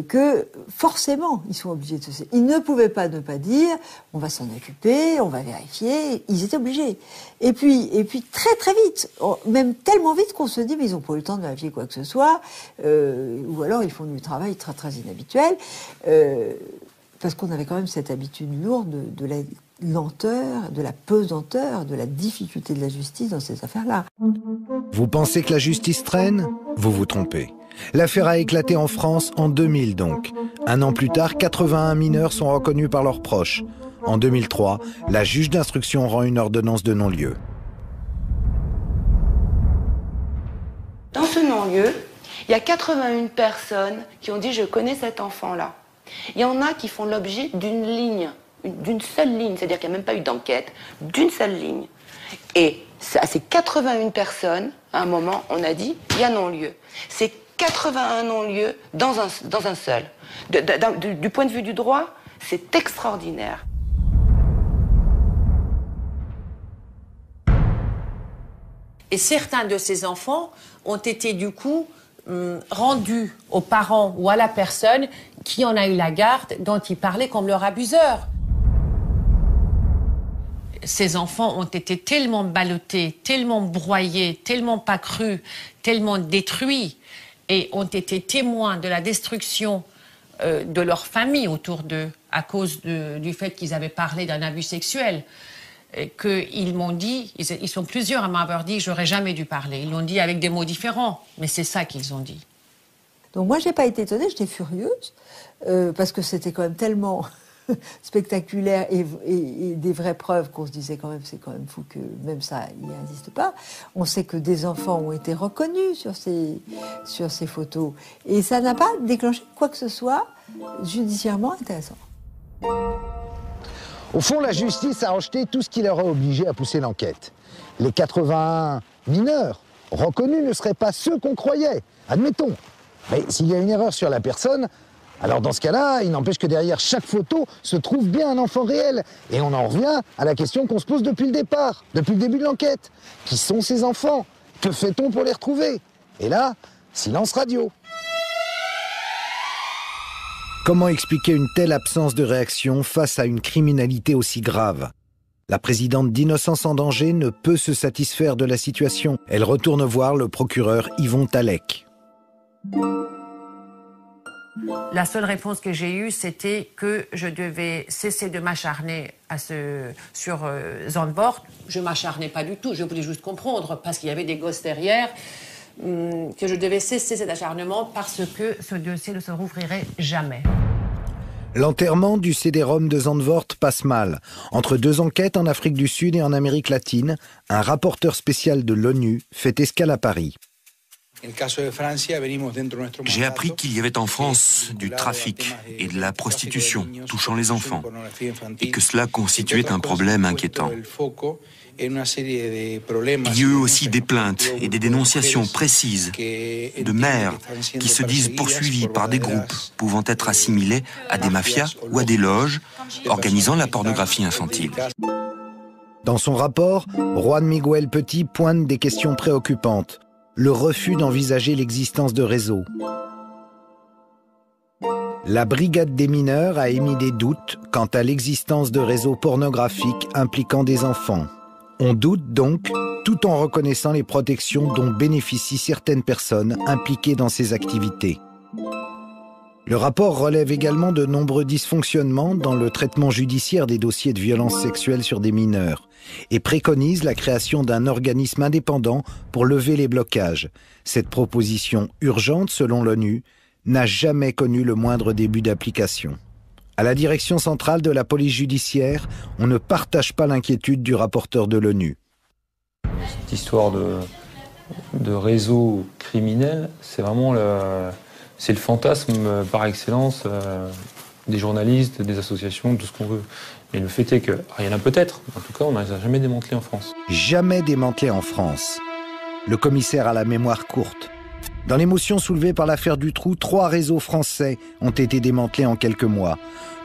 que forcément, ils sont obligés de se saisir. Ils ne pouvaient pas ne pas dire « on va s'en occuper, on va vérifier ». Ils étaient obligés. Et puis très très vite, même tellement vite qu'on se dit « mais ils n'ont pas eu le temps de vérifier quoi que ce soit ou alors ils font du travail très très inhabituel parce qu'on avait quand même cette habitude lourde de la lenteur, de la pesanteur, de la difficulté de la justice dans ces affaires-là. Vous pensez que la justice traîne? Vous vous trompez. L'affaire a éclaté en France en 2000 donc. Un an plus tard, 81 mineurs sont reconnus par leurs proches. En 2003, la juge d'instruction rend une ordonnance de non-lieu. Dans ce non-lieu, il y a 81 personnes qui ont dit « je connais cet enfant-là ». Il y en a qui font l'objet d'une ligne, d'une seule ligne, c'est-à-dire qu'il n'y a même pas eu d'enquête, d'une seule ligne. Et à ces 81 personnes, à un moment, on a dit il y a non-lieu. C'est 81 non-lieux dans un seul. Du point de vue du droit, c'est extraordinaire. Et certains de ces enfants ont été du coup rendus aux parents ou à la personne qui en a eu la garde, dont ils parlaient comme leur abuseur. Ces enfants ont été tellement ballottés, tellement broyés, tellement pas crus, tellement détruits et ont été témoins de la destruction de leur famille autour d'eux à cause du fait qu'ils avaient parlé d'un abus sexuel. Qu'ils m'ont dit, ils sont plusieurs à m'avoir dit, j'aurais jamais dû parler. Ils l'ont dit avec des mots différents, mais c'est ça qu'ils ont dit. Donc moi, j'ai pas été étonnée, j'étais furieuse, parce que c'était quand même tellement spectaculaire et des vraies preuves qu'on se disait quand même, c'est quand même fou que même ça, il n'existe pas. On sait que des enfants ont été reconnus sur ces photos, et ça n'a pas déclenché quoi que ce soit judiciairement intéressant. Au fond, la justice a rejeté tout ce qui leur a obligé à pousser l'enquête. Les 81 mineurs reconnus ne seraient pas ceux qu'on croyait, admettons. Mais s'il y a une erreur sur la personne, alors dans ce cas-là, il n'empêche que derrière chaque photo se trouve bien un enfant réel. Et on en revient à la question qu'on se pose depuis le départ, depuis le début de l'enquête. Qui sont ces enfants? Que fait-on pour les retrouver? Et là, silence radio. Comment expliquer une telle absence de réaction face à une criminalité aussi grave? La présidente d'Innocence en danger ne peut se satisfaire de la situation. Elle retourne voir le procureur Yvon Talec. La seule réponse que j'ai eue, c'était que je devais cesser de m'acharner sur Zandvoort. Je ne m'acharnais pas du tout, je voulais juste comprendre, parce qu'il y avait des gosses derrière, que je devais cesser cet acharnement parce que ce dossier ne se rouvrirait jamais. L'enterrement du CD-ROM de Zandvoort passe mal. Entre deux enquêtes en Afrique du Sud et en Amérique latine, un rapporteur spécial de l'ONU fait escale à Paris. J'ai appris qu'il y avait en France du trafic et de la prostitution touchant les enfants et que cela constituait un problème inquiétant. Il y a eu aussi des plaintes et des dénonciations précises de mères qui se disent poursuivies par des groupes pouvant être assimilés à des mafias ou à des loges organisant la pornographie infantile. Dans son rapport, Juan Miguel Petit pointe des questions préoccupantes. Le refus d'envisager l'existence de réseaux. La brigade des mineurs a émis des doutes quant à l'existence de réseaux pornographiques impliquant des enfants. On doute donc, tout en reconnaissant les protections dont bénéficient certaines personnes impliquées dans ces activités. Le rapport relève également de nombreux dysfonctionnements dans le traitement judiciaire des dossiers de violences sexuelles sur des mineurs et préconise la création d'un organisme indépendant pour lever les blocages. Cette proposition urgente, selon l'ONU, n'a jamais connu le moindre début d'application. À la direction centrale de la police judiciaire, on ne partage pas l'inquiétude du rapporteur de l'ONU. Cette histoire de réseau criminel, c'est vraiment le fantasme par excellence des journalistes, des associations, tout ce qu'on veut. Mais le fait est que, il y en a peut-être, en tout cas on ne les a jamais démantelés en France. Jamais démantelés en France. Le commissaire a la mémoire courte. Dans l'émotion soulevée par l'affaire Dutroux, 3 réseaux français ont été démantelés en quelques mois.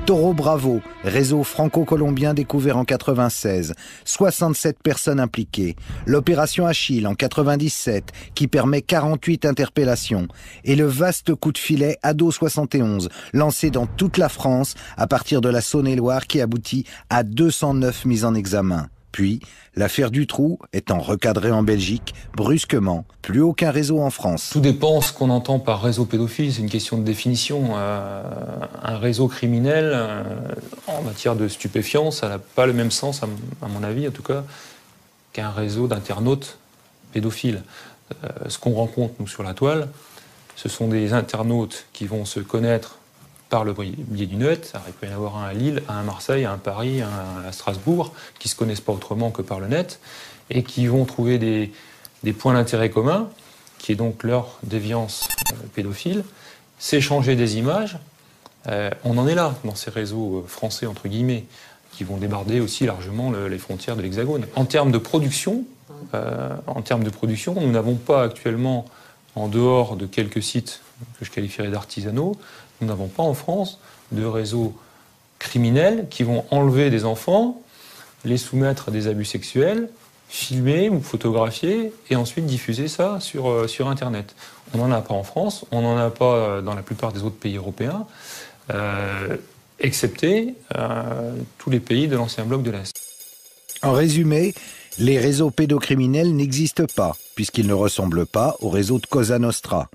Toro Bravo, réseau franco-colombien découvert en 96, 67 personnes impliquées. L'opération Achille en 97, qui permet 48 interpellations. Et le vaste coup de filet Ado 71, lancé dans toute la France à partir de la Saône-et-Loire, qui aboutit à 209 mises en examen. Puis, l'affaire Dutroux étant recadrée en Belgique, brusquement, plus aucun réseau en France. Tout dépend ce qu'on entend par réseau pédophile, c'est une question de définition. Un réseau criminel, en matière de stupéfiants, ça n'a pas le même sens, à mon avis en tout cas, qu'un réseau d'internautes pédophiles. Ce qu'on rencontre, nous, sur la toile, ce sont des internautes qui vont se connaître par le biais du net. Il peut y en avoir un à Lille, un à Marseille, un à Paris, un à Strasbourg, qui ne se connaissent pas autrement que par le net, et qui vont trouver des points d'intérêt communs, qui est donc leur déviance pédophile, s'échanger des images. On en est là, dans ces réseaux français, entre guillemets, qui vont déborder aussi largement les frontières de l'Hexagone. En termes de production, nous n'avons pas actuellement, en dehors de quelques sites que je qualifierais d'artisanaux, nous n'avons pas en France de réseaux criminels qui vont enlever des enfants, les soumettre à des abus sexuels, filmer ou photographier et ensuite diffuser ça sur Internet. On n'en a pas en France, on n'en a pas dans la plupart des autres pays européens, excepté tous les pays de l'ancien bloc de l'Est. En résumé, les réseaux pédocriminels n'existent pas, puisqu'ils ne ressemblent pas aux réseaux de Cosa Nostra.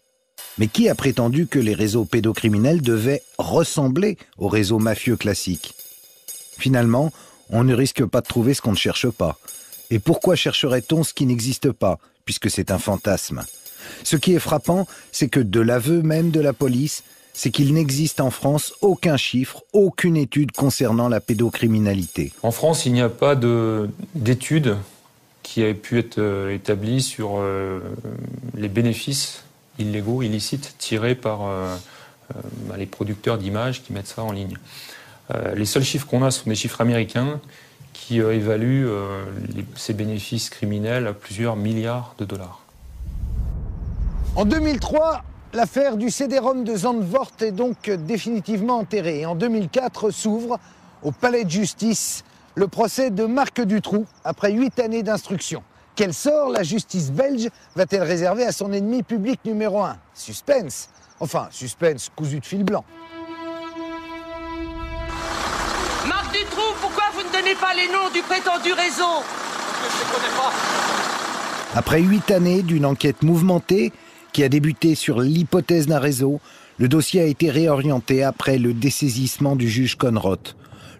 Mais qui a prétendu que les réseaux pédocriminels devaient ressembler aux réseaux mafieux classiques? Finalement, on ne risque pas de trouver ce qu'on ne cherche pas. Et pourquoi chercherait-on ce qui n'existe pas, puisque c'est un fantasme? Ce qui est frappant, c'est que de l'aveu même de la police, c'est qu'il n'existe en France aucun chiffre, aucune étude concernant la pédocriminalité. En France, il n'y a pas d'étude qui ait pu être établie sur les bénéfices illégaux, illicites, tirés par les producteurs d'images qui mettent ça en ligne. Les seuls chiffres qu'on a sont des chiffres américains qui évaluent ces bénéfices criminels à plusieurs milliards de dollars. En 2003, l'affaire du CD-ROM de Zandvoort est donc définitivement enterrée. Et en 2004 s'ouvre au palais de justice le procès de Marc Dutroux après 8 années d'instruction. Quel sort la justice belge va-t-elle réserver à son ennemi public numéro 1? Suspense. Enfin, suspense cousu de fil blanc. Marc Dutroux, pourquoi vous ne donnez pas les noms du prétendu réseau? Après 8 années d'une enquête mouvementée, qui a débuté sur l'hypothèse d'un réseau, le dossier a été réorienté après le dessaisissement du juge Conrot.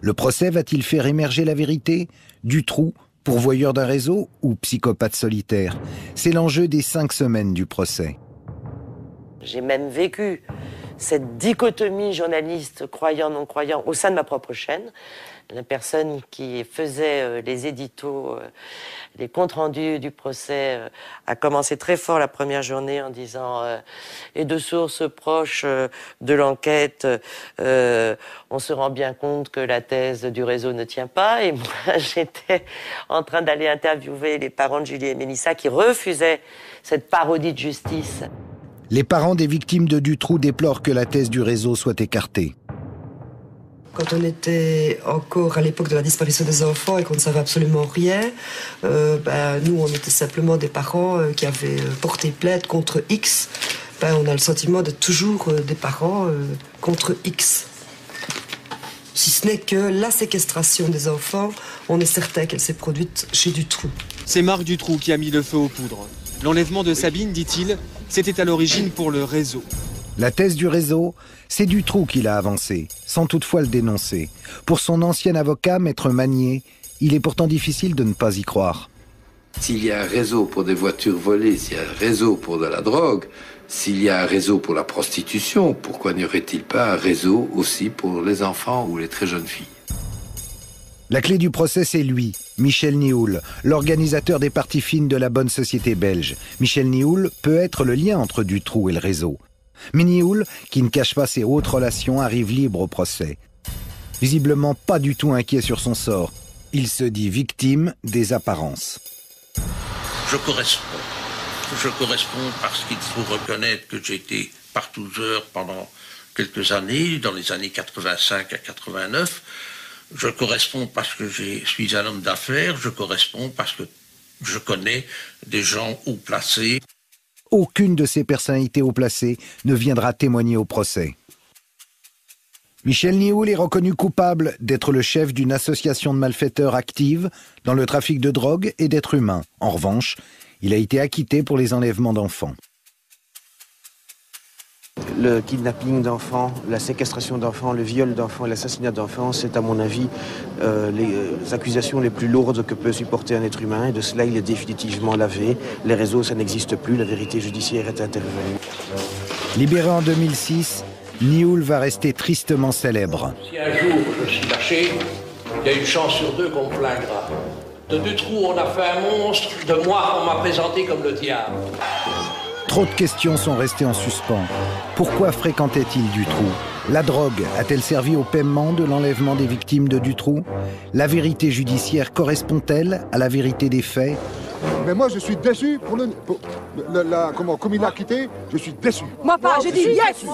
Le procès va-t-il faire émerger la vérité? Dutroux, pourvoyeur d'un réseau ou psychopathe solitaire? C'est l'enjeu des 5 semaines du procès. J'ai même vécu cette dichotomie journaliste croyant-non croyant au sein de ma propre chaîne. La personne qui faisait les éditos, les comptes rendus du procès, a commencé très fort la première journée en disant et de sources proches de l'enquête, on se rend bien compte que la thèse du réseau ne tient pas. Et moi, j'étais en train d'aller interviewer les parents de Julie et Mélissa qui refusaient cette parodie de justice. Les parents des victimes de Dutroux déplorent que la thèse du réseau soit écartée. Quand on était encore à l'époque de la disparition des enfants et qu'on ne savait absolument rien, nous, on était simplement des parents qui avaient porté plainte contre X. On a le sentiment d'être toujours des parents contre X. Si ce n'est que la séquestration des enfants, on est certain qu'elle s'est produite chez Dutroux. C'est Marc Dutroux qui a mis le feu aux poudres. L'enlèvement de Sabine, dit-il, c'était à l'origine pour le réseau. La thèse du réseau, c'est Dutroux qui l'a avancée, sans toutefois le dénoncer. Pour son ancien avocat, Maître Magnier, il est pourtant difficile de ne pas y croire. S'il y a un réseau pour des voitures volées, s'il y a un réseau pour de la drogue, s'il y a un réseau pour la prostitution, pourquoi n'y aurait-il pas un réseau aussi pour les enfants ou les très jeunes filles? La clé du procès, c'est lui, Michel Nihoul, l'organisateur des parties fines de la bonne société belge. Michel Nihoul peut être le lien entre Dutroux et le réseau. Mais Nihoul, qui ne cache pas ses hautes relations, arrive libre au procès. Visiblement pas du tout inquiet sur son sort. Il se dit victime des apparences. Je corresponds. Je corresponds parce qu'il faut reconnaître que j'ai été partouzeur pendant quelques années, dans les années 85 à 89. Je corresponds parce que je suis un homme d'affaires. Je corresponds parce que je connais des gens haut placés. Aucune de ces personnalités haut placées ne viendra témoigner au procès. Michel Nihoul est reconnu coupable d'être le chef d'une association de malfaiteurs active dans le trafic de drogue et d'êtres humains. En revanche, il a été acquitté pour les enlèvements d'enfants. Le kidnapping d'enfants, la séquestration d'enfants, le viol d'enfants et l'assassinat d'enfants, c'est à mon avis les accusations les plus lourdes que peut supporter un être humain. Et de cela, il est définitivement lavé. Les réseaux, ça n'existe plus. La vérité judiciaire est intervenue. Libéré en 2006, Nihoul va rester tristement célèbre. Si un jour je suis lâché, il y a une chance sur 2 qu'on me flinguera. De Dutroux, on a fait un monstre. De moi, on m'a présenté comme le diable. Trop de questions sont restées en suspens. Pourquoi fréquentait-il Dutroux? La drogue a-t-elle servi au paiement de l'enlèvement des victimes de Dutroux? La vérité judiciaire correspond-elle à la vérité des faits? Mais moi, je suis déçu comme il a quitté, je suis déçu. Moi pas, j'ai dit yes.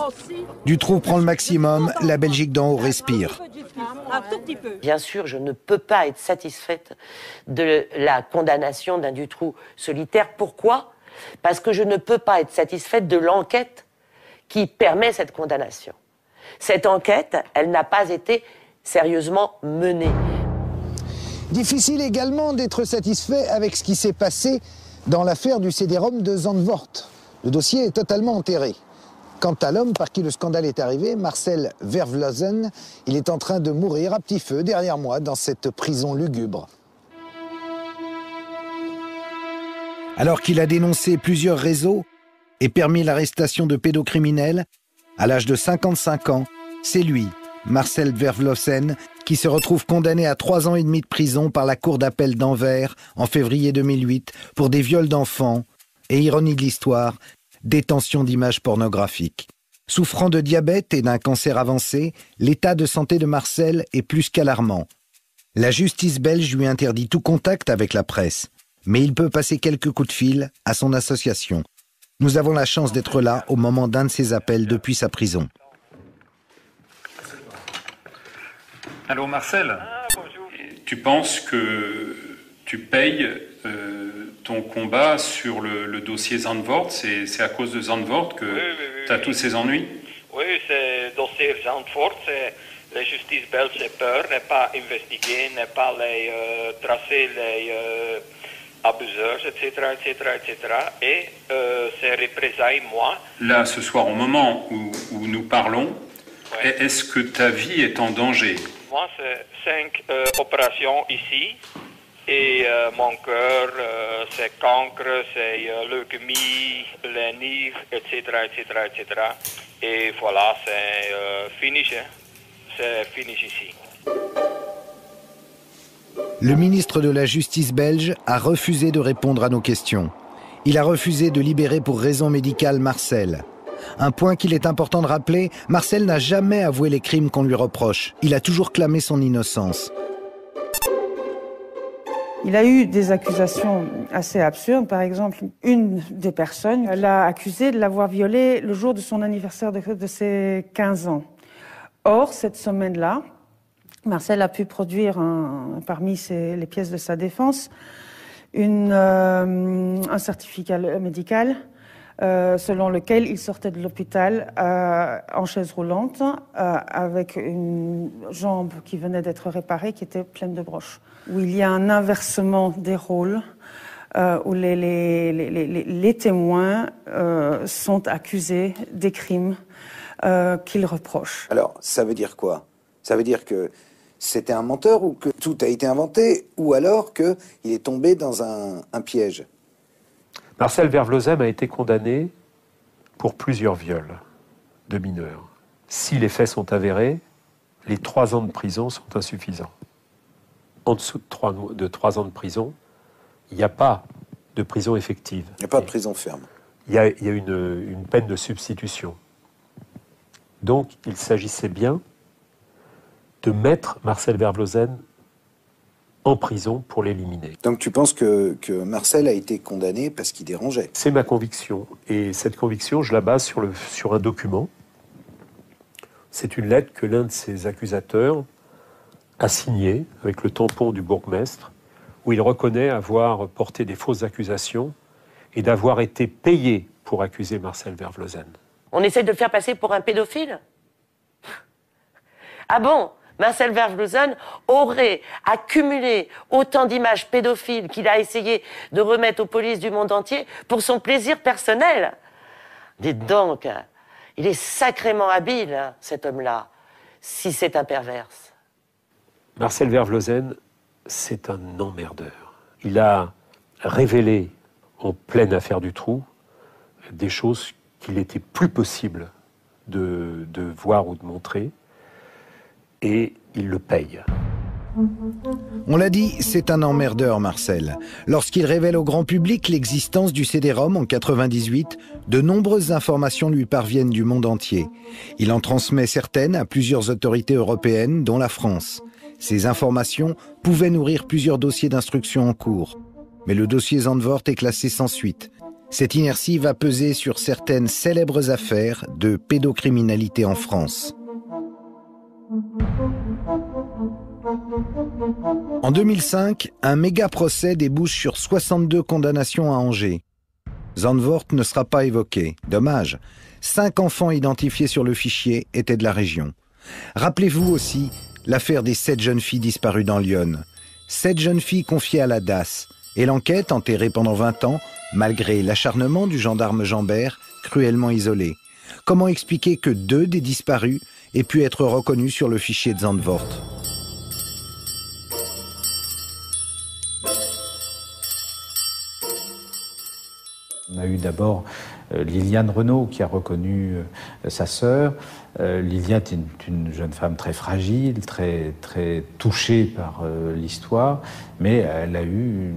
Dutroux prend le maximum, la Belgique d'en haut respire. Un tout petit peu. Bien sûr, je ne peux pas être satisfaite de la condamnation d'un Dutroux solitaire. Pourquoi ? Parce que je ne peux pas être satisfaite de l'enquête qui permet cette condamnation. Cette enquête, elle n'a pas été sérieusement menée. Difficile également d'être satisfait avec ce qui s'est passé dans l'affaire du CD-ROM de Zandvoort. Le dossier est totalement enterré. Quant à l'homme par qui le scandale est arrivé, Marcel Vervlosen, il est en train de mourir à petit feu derrière moi dans cette prison lugubre. Alors qu'il a dénoncé plusieurs réseaux et permis l'arrestation de pédocriminels, à l'âge de 55 ans, c'est lui, Marcel Vervlosen, qui se retrouve condamné à 3 ans et demi de prison par la Cour d'appel d'Anvers en février 2008 pour des viols d'enfants et, ironie de l'histoire, détention d'images pornographiques. Souffrant de diabète et d'un cancer avancé, l'état de santé de Marcel est plus qu'alarmant. La justice belge lui interdit tout contact avec la presse. Mais il peut passer quelques coups de fil à son association. Nous avons la chance d'être là au moment d'un de ses appels depuis sa prison. Allô Marcel, tu penses que tu payes ton combat sur le dossier Zandvoort? C'est à cause de Zandvoort que tu as tous ces ennuis? Oui, c'est le dossier Zandvoort. La justice belge a peur, n'est pas investiguée, n'est pas tracer les abuseurs, etc., etc., etc. Et ces représailles, moi... Là, ce soir, au moment où nous parlons, est-ce que ta vie est en danger? Moi, c'est 5 opérations ici. Et mon cœur, c'est cancre, c'est leucémie, les nids, etc., etc., etc. Et voilà, c'est finish. C'est finish ici. Le ministre de la Justice belge a refusé de répondre à nos questions. Il a refusé de libérer pour raison médicale Marcel. Un point qu'il est important de rappeler, Marcel n'a jamais avoué les crimes qu'on lui reproche. Il a toujours clamé son innocence. Il a eu des accusations assez absurdes. Par exemple, une des personnes l'a accusé de l'avoir violée le jour de son anniversaire de ses 15 ans. Or, cette semaine-là, Marcel a pu produire, parmi les pièces de sa défense, un certificat médical selon lequel il sortait de l'hôpital en chaise roulante avec une jambe qui venait d'être réparée, qui était pleine de broches. Où il y a un inversement des rôles, où les témoins sont accusés des crimes qu'ils reprochent. Alors, ça veut dire quoi? Ça veut dire que c'était un menteur ou que tout a été inventé, ou alors qu'il est tombé dans un piège? Marcel Vervlozen a été condamné pour plusieurs viols de mineurs. Si les faits sont avérés, les 3 ans de prison sont insuffisants. En dessous de 3 ans de prison, il n'y a pas de prison effective. Il n'y a pas de prison ferme. Il y a une peine de substitution. Donc, il s'agissait bien de mettre Marcel Vervlozen en prison pour l'éliminer. Donc tu penses que Marcel a été condamné parce qu'il dérangeait? C'est ma conviction. Et cette conviction, je la base sur un document. C'est une lettre que l'un de ses accusateurs a signée avec le tampon du bourgmestre, où il reconnaît avoir porté des fausses accusations et d'avoir été payé pour accuser Marcel Vervlozen. On essaie de le faire passer pour un pédophile? Ah bon? Marcel Vervlozen aurait accumulé autant d'images pédophiles qu'il a essayé de remettre aux polices du monde entier pour son plaisir personnel. Dites donc, il est sacrément habile, cet homme-là, si c'est un perverse. Marcel Vervlozen, c'est un emmerdeur. Il a révélé, en pleine affaire du trou, des choses qu'il n'était plus possible de voir ou de montrer. Et il le paye. On l'a dit, c'est un emmerdeur, Marcel. Lorsqu'il révèle au grand public l'existence du CD-ROM en 98, de nombreuses informations lui parviennent du monde entier. Il en transmet certaines à plusieurs autorités européennes, dont la France. Ces informations pouvaient nourrir plusieurs dossiers d'instruction en cours. Mais le dossier Zandvoort est classé sans suite. Cette inertie va peser sur certaines célèbres affaires de pédocriminalité en France. En 2005, un méga procès débouche sur 62 condamnations à Angers. Zandvoort ne sera pas évoqué. Dommage. 5 enfants identifiés sur le fichier étaient de la région. Rappelez-vous aussi l'affaire des 7 jeunes filles disparues dans l'Yonne. 7 jeunes filles confiées à la DAS. Et l'enquête, enterrée pendant 20 ans, malgré l'acharnement du gendarme Jambert, cruellement isolée. Comment expliquer que 2 des disparus aient pu être reconnus sur le fichier de Zandvoort? On a eu d'abord Liliane Renaud qui a reconnu sa sœur. Liliane est une jeune femme très fragile, très touchée par l'histoire, mais elle a eu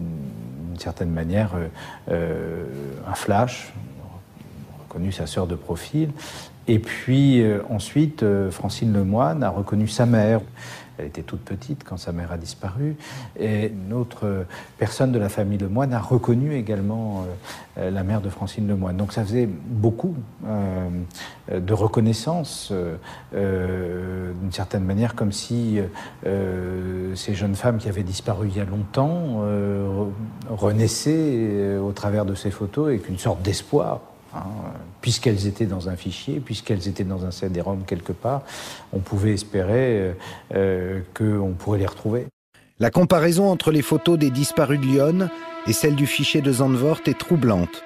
d'une certaine manière un flash, reconnu sa sœur de profil. Et puis ensuite, Francine Lemoine a reconnu sa mère. Elle était toute petite quand sa mère a disparu. Et une autre personne de la famille Lemoine a reconnu également la mère de Francine Lemoine. Donc ça faisait beaucoup de reconnaissance, d'une certaine manière, comme si ces jeunes femmes qui avaient disparu il y a longtemps renaissaient au travers de ces photos avec une sorte d'espoir. Puisqu'elles étaient dans un fichier, puisqu'elles étaient dans un CD-ROM quelque part, on pouvait espérer qu'on pourrait les retrouver. La comparaison entre les photos des disparus de Lyon et celle du fichier de Zandvoort est troublante,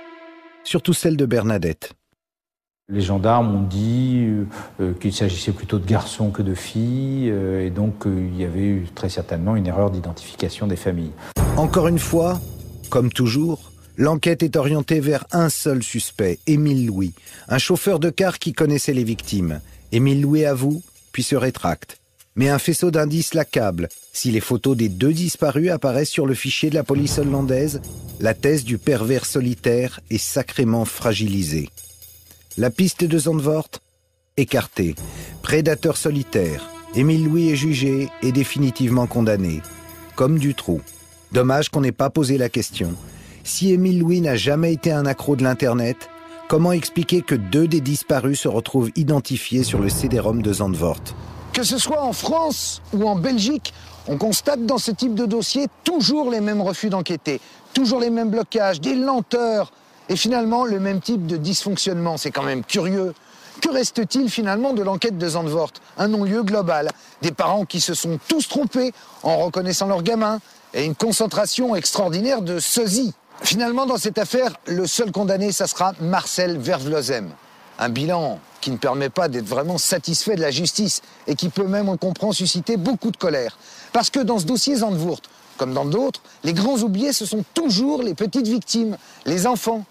surtout celle de Bernadette. Les gendarmes ont dit qu'il s'agissait plutôt de garçons que de filles, et donc il y avait eu très certainement une erreur d'identification des familles. Encore une fois, comme toujours, l'enquête est orientée vers un seul suspect, Émile Louis, un chauffeur de car qui connaissait les victimes. Émile Louis avoue, puis se rétracte. Mais un faisceau d'indices l'accable. Si les photos des 2 disparus apparaissent sur le fichier de la police hollandaise, la thèse du pervers solitaire est sacrément fragilisée. La piste de Zandvoort, écartée. Prédateur solitaire. Émile Louis est jugé et définitivement condamné. Comme Dutroux. Dommage qu'on n'ait pas posé la question. Si Émile Louis n'a jamais été un accro de l'Internet, comment expliquer que 2 des disparus se retrouvent identifiés sur le CD-ROM de Zandvoort ? Que ce soit en France ou en Belgique, on constate dans ce type de dossier toujours les mêmes refus d'enquêter, toujours les mêmes blocages, des lenteurs et finalement le même type de dysfonctionnement. C'est quand même curieux. Que reste-t-il finalement de l'enquête de Zandvoort? Un non-lieu global, des parents qui se sont tous trompés en reconnaissant leurs gamins et une concentration extraordinaire de sosies. Finalement, dans cette affaire, le seul condamné, ça sera Marcel Vervlossem. Un bilan qui ne permet pas d'être vraiment satisfait de la justice et qui peut même, on comprend, susciter beaucoup de colère. Parce que dans ce dossier Zandvoort, comme dans d'autres, les grands oubliés, ce sont toujours les petites victimes, les enfants.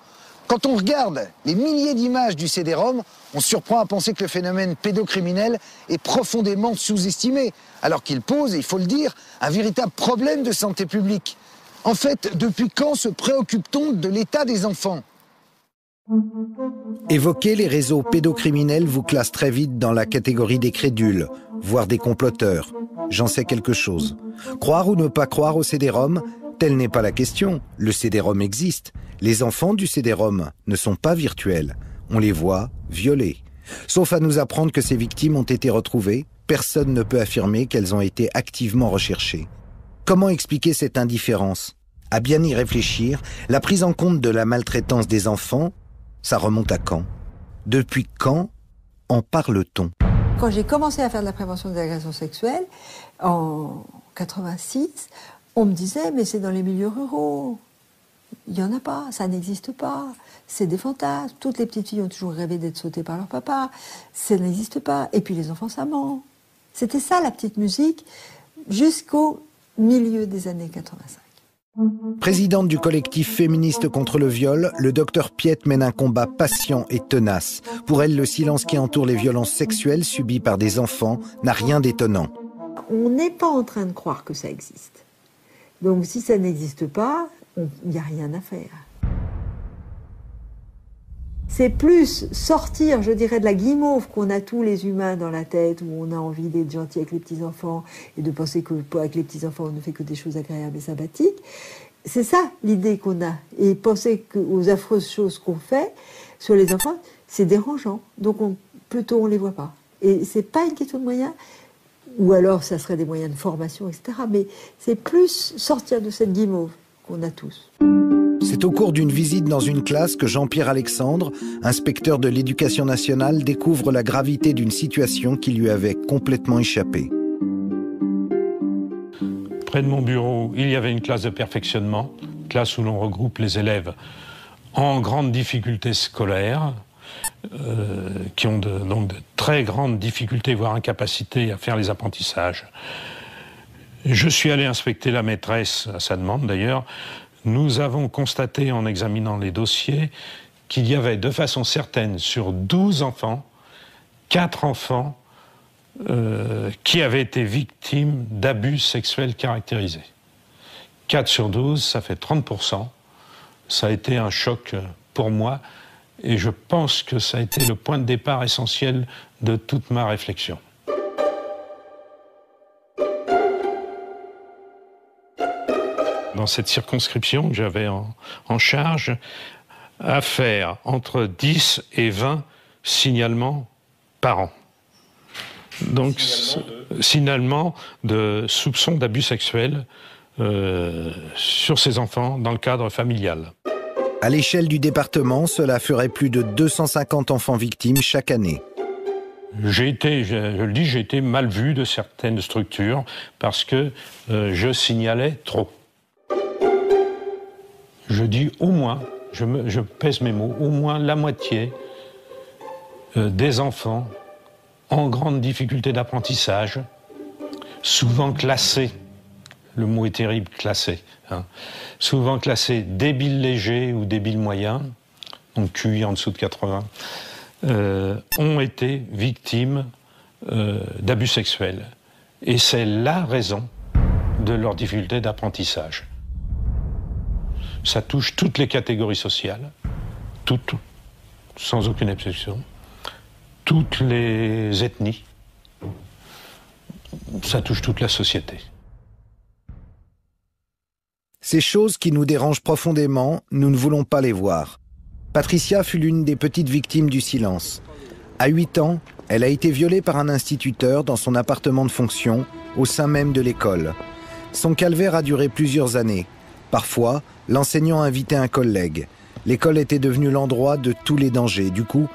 Quand on regarde les milliers d'images du CD-ROM, on se surprend à penser que le phénomène pédocriminel est profondément sous-estimé, alors qu'il pose, il faut le dire, un véritable problème de santé publique. En fait, depuis quand se préoccupe-t-on de l'état des enfants ? Évoquer les réseaux pédocriminels vous classe très vite dans la catégorie des crédules, voire des comploteurs. J'en sais quelque chose. Croire ou ne pas croire au CD-ROM, telle n'est pas la question. Le CD-ROM existe. Les enfants du CD-ROM ne sont pas virtuels. On les voit violés. Sauf à nous apprendre que ces victimes ont été retrouvées, personne ne peut affirmer qu'elles ont été activement recherchées. Comment expliquer cette indifférence ? À bien y réfléchir, la prise en compte de la maltraitance des enfants, ça remonte à quand ? Depuis quand en parle-t-on ? Quand j'ai commencé à faire de la prévention des agressions sexuelles, en 86, on me disait « mais c'est dans les milieux ruraux ». Il n'y en a pas, ça n'existe pas, c'est des fantasmes. Toutes les petites filles ont toujours rêvé d'être sautées par leur papa, ça n'existe pas. Et puis les enfants, ça ment. C'était ça la petite musique jusqu'au milieu des années 85. Présidente du collectif féministe contre le viol, le docteur Piette mène un combat patient et tenace. Pour elle, le silence qui entoure les violences sexuelles subies par des enfants n'a rien d'étonnant. On n'est pas en train de croire que ça existe. Donc si ça n'existe pas, il n'y a rien à faire. C'est plus sortir, je dirais, de la guimauve qu'on a tous les humains dans la tête, où on a envie d'être gentil avec les petits-enfants et de penser qu'avec les petits-enfants, on ne fait que des choses agréables et sympathiques. C'est ça l'idée qu'on a. Et penser aux affreuses choses qu'on fait sur les enfants, c'est dérangeant. Donc plutôt on ne les voit pas. Et c'est pas une question de moyens, ou alors ça serait des moyens de formation, etc. Mais c'est plus sortir de cette guimauve qu'on a tous. C'est au cours d'une visite dans une classe que Jean-Pierre Alexandre, inspecteur de l'éducation nationale, découvre la gravité d'une situation qui lui avait complètement échappé. Près de mon bureau, il y avait une classe de perfectionnement, classe où l'on regroupe les élèves en grande difficulté scolaire, qui ont donc de très grandes difficultés, voire incapacités à faire les apprentissages. Je suis allé inspecter la maîtresse, à sa demande d'ailleurs. Nous avons constaté en examinant les dossiers qu'il y avait de façon certaine sur 12 enfants, 4 enfants qui avaient été victimes d'abus sexuels caractérisés. 4 sur 12, ça fait 30%. Ça a été un choc pour moi et je pense que ça a été le point de départ essentiel de toute ma réflexion. Dans cette circonscription que j'avais en charge, à faire entre 10 et 20 signalements par an. Donc, signalements de soupçons d'abus sexuels sur ces enfants dans le cadre familial. À l'échelle du département, cela ferait plus de 250 enfants victimes chaque année. J'ai été mal vu de certaines structures parce que je signalais trop. je dis au moins, je pèse mes mots, au moins la moitié des enfants en grande difficulté d'apprentissage, souvent classés, le mot est terrible, classés, hein, souvent classés débiles légers ou débiles moyens, donc QI en dessous de 80, ont été victimes d'abus sexuels. Et c'est la raison de leur difficulté d'apprentissage. Ça touche toutes les catégories sociales, toutes, sans aucune exception, toutes les ethnies, ça touche toute la société. Ces choses qui nous dérangent profondément, nous ne voulons pas les voir. Patricia fut l'une des petites victimes du silence. À 8 ans, elle a été violée par un instituteur dans son appartement de fonction, au sein même de l'école. Son calvaire a duré plusieurs années. Parfois, l'enseignant invitait un collègue. L'école était devenue l'endroit de tous les dangers. Du coup,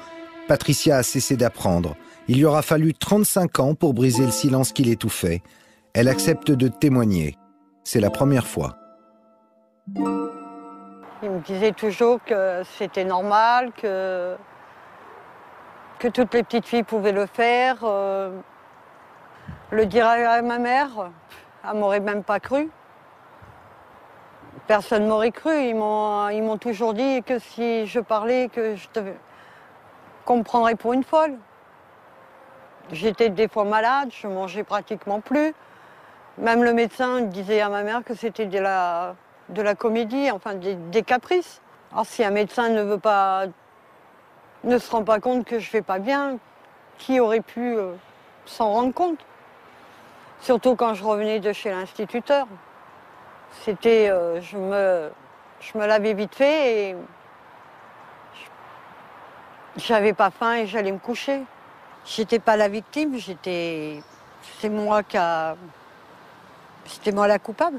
Patricia a cessé d'apprendre. Il lui aura fallu 35 ans pour briser le silence qui l'étouffait. Elle accepte de témoigner. C'est la première fois. Il me disait toujours que c'était normal, que toutes les petites filles pouvaient le faire. Le dire à ma mère, elle m'aurait même pas cru. Personne ne m'aurait cru. Ils m'ont toujours dit que si je parlais, qu'on me prendrait pour une folle. J'étais des fois malade, je mangeais pratiquement plus. Même le médecin disait à ma mère que c'était de la comédie, enfin des caprices. Alors si un médecin ne se rend pas compte que je vais pas bien, qui aurait pu s'en rendre compte? Surtout quand je revenais de chez l'instituteur. C'était, je me lavais vite fait et j'avais pas faim et j'allais me coucher. J'étais pas la victime, c'était moi la coupable.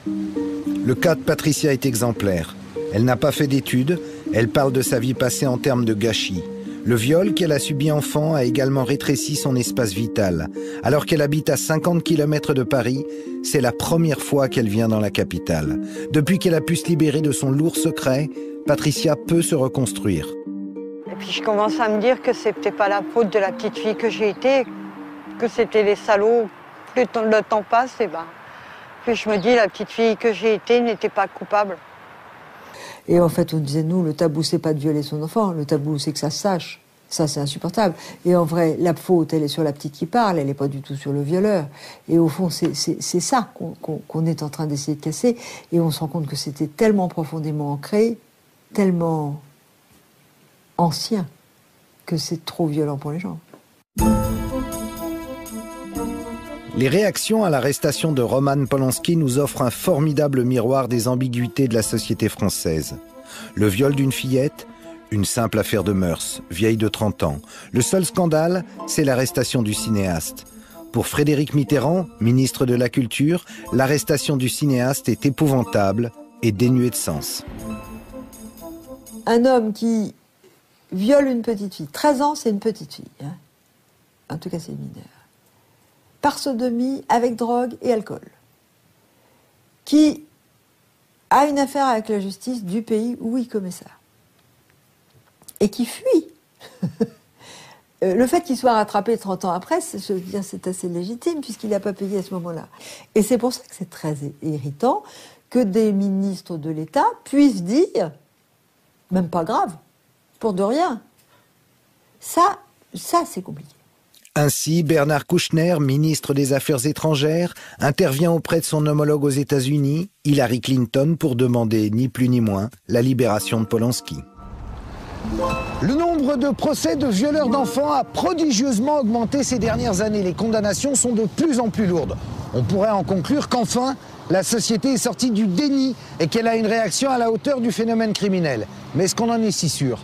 Le cas de Patricia est exemplaire. Elle n'a pas fait d'études, elle parle de sa vie passée en termes de gâchis. Le viol qu'elle a subi enfant a également rétréci son espace vital. Alors qu'elle habite à 50 km de Paris, c'est la première fois qu'elle vient dans la capitale. Depuis qu'elle a pu se libérer de son lourd secret, Patricia peut se reconstruire. Et puis je commence à me dire que c'était pas la faute de la petite fille que j'ai été, que c'était les salauds. Plus le temps passe, puis je me dis la petite fille que j'ai été n'était pas coupable. Et en fait, on disait, nous, le tabou, c'est pas de violer son enfant, le tabou, c'est que ça se sache. Ça, c'est insupportable. Et en vrai, la faute, elle est sur la petite qui parle, elle n'est pas du tout sur le violeur. Et au fond, c'est ça qu'on est en train d'essayer de casser. Et on se rend compte que c'était tellement profondément ancré, tellement ancien, que c'est trop violent pour les gens. Les réactions à l'arrestation de Roman Polanski nous offrent un formidable miroir des ambiguïtés de la société française. Le viol d'une fillette, une simple affaire de mœurs, vieille de 30 ans. Le seul scandale, c'est l'arrestation du cinéaste. Pour Frédéric Mitterrand, ministre de la Culture, l'arrestation du cinéaste est épouvantable et dénuée de sens. Un homme qui viole une petite fille, 13 ans, c'est une petite fille, hein. En tout cas, c'est mineur. Par sodomie, avec drogue et alcool, qui a une affaire avec la justice du pays où il commet ça, et qui fuit. Le fait qu'il soit rattrapé 30 ans après, je veux dire, c'est assez légitime, puisqu'il n'a pas payé à ce moment-là. Et c'est pour ça que c'est très irritant que des ministres de l'État puissent dire, même pas grave, pour de rien. Ça c'est compliqué. Ainsi, Bernard Kouchner, ministre des Affaires étrangères, intervient auprès de son homologue aux États-Unis, Hillary Clinton, pour demander ni plus ni moins la libération de Polanski. Le nombre de procès de violeurs d'enfants a prodigieusement augmenté ces dernières années. Les condamnations sont de plus en plus lourdes. On pourrait en conclure qu'enfin, la société est sortie du déni et qu'elle a une réaction à la hauteur du phénomène criminel. Mais est-ce qu'on en est si sûr ?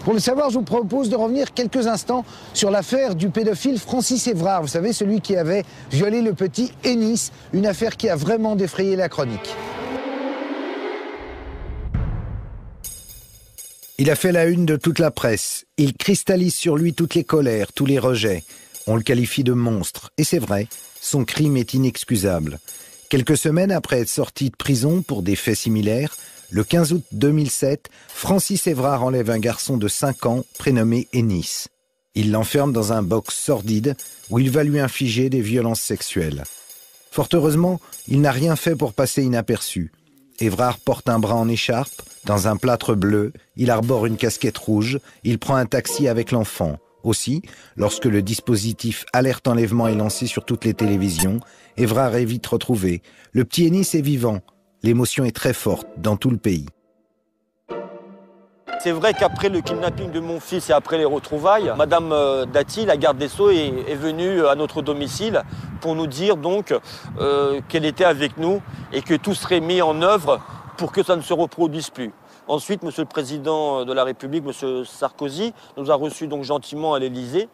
Pour le savoir, je vous propose de revenir quelques instants sur l'affaire du pédophile Francis Évrard. Vous savez, celui qui avait violé le petit Ennis, une affaire qui a vraiment défrayé la chronique. Il a fait la une de toute la presse. Il cristallise sur lui toutes les colères, tous les rejets. On le qualifie de monstre. Et c'est vrai, son crime est inexcusable. Quelques semaines après être sorti de prison pour des faits similaires, Le 15 août 2007, Francis Évrard enlève un garçon de 5 ans prénommé Ennis. Il l'enferme dans un box sordide où il va lui infliger des violences sexuelles. Fort heureusement, il n'a rien fait pour passer inaperçu. Évrard porte un bras en écharpe, dans un plâtre bleu, il arbore une casquette rouge, il prend un taxi avec l'enfant. Aussi, lorsque le dispositif alerte enlèvement est lancé sur toutes les télévisions, Évrard est vite retrouvé. Le petit Ennis est vivant. L'émotion est très forte dans tout le pays. C'est vrai qu'après le kidnapping de mon fils et après les retrouvailles, Madame Dati, la garde des Sceaux, est venue à notre domicile pour nous dire donc qu'elle était avec nous et que tout serait mis en œuvre pour que ça ne se reproduise plus. Ensuite, Monsieur le Président de la République, Monsieur Sarkozy, nous a reçus donc gentiment à l'Élysée,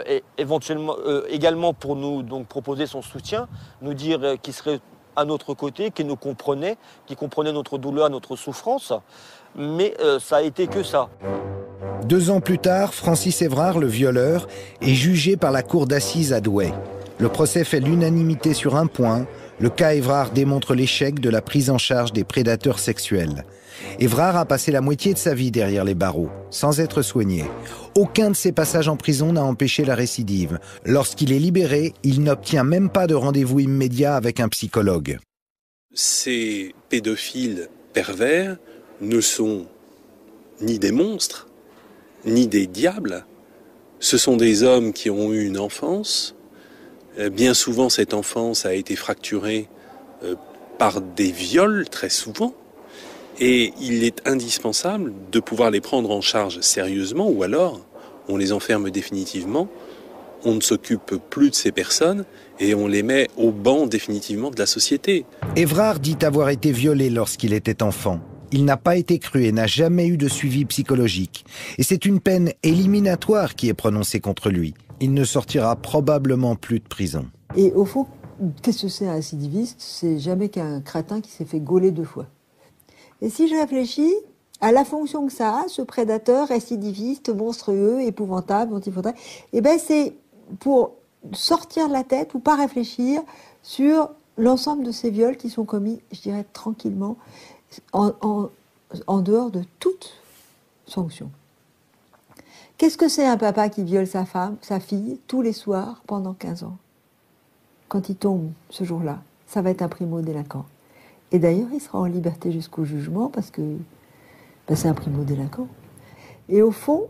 et éventuellement également pour nous donc proposer son soutien, nous dire qu'il serait à notre côté, qu'il nous comprenait, qu'il comprenait notre douleur, notre souffrance. Mais ça a été que ça. 2 ans plus tard, Francis Évrard, le violeur, est jugé par la cour d'assises à Douai. Le procès fait l'unanimité sur un point. Le cas Évrard démontre l'échec de la prise en charge des prédateurs sexuels. Évrard a passé la moitié de sa vie derrière les barreaux, sans être soigné. Aucun de ses passages en prison n'a empêché la récidive. Lorsqu'il est libéré, il n'obtient même pas de rendez-vous immédiat avec un psychologue. Ces pédophiles pervers ne sont ni des monstres, ni des diables. Ce sont des hommes qui ont eu une enfance. Bien souvent, cette enfance a été fracturée par des viols, très souvent. Et il est indispensable de pouvoir les prendre en charge sérieusement, ou alors on les enferme définitivement, on ne s'occupe plus de ces personnes et on les met au banc définitivement de la société. Évrard dit avoir été violé lorsqu'il était enfant. Il n'a pas été cru et n'a jamais eu de suivi psychologique. Et c'est une peine éliminatoire qui est prononcée contre lui. Il ne sortira probablement plus de prison. Et au fond, qu'est-ce que c'est un récidiviste? C'est jamais qu'un crétin qui s'est fait gauler 2 fois. Et si je réfléchis à la fonction que ça a, ce prédateur récidiviste, monstrueux, épouvantable, antifautable, eh ben c'est pour sortir de la tête ou pas réfléchir sur l'ensemble de ces viols qui sont commis, je dirais tranquillement, en dehors de toute sanction. Qu'est-ce que c'est un papa qui viole sa femme, sa fille, tous les soirs pendant 15 ans? Quand il tombe ce jour-là, ça va être un primo-délinquant. Et d'ailleurs, il sera en liberté jusqu'au jugement parce que c'est un primo-délinquant. Et au fond,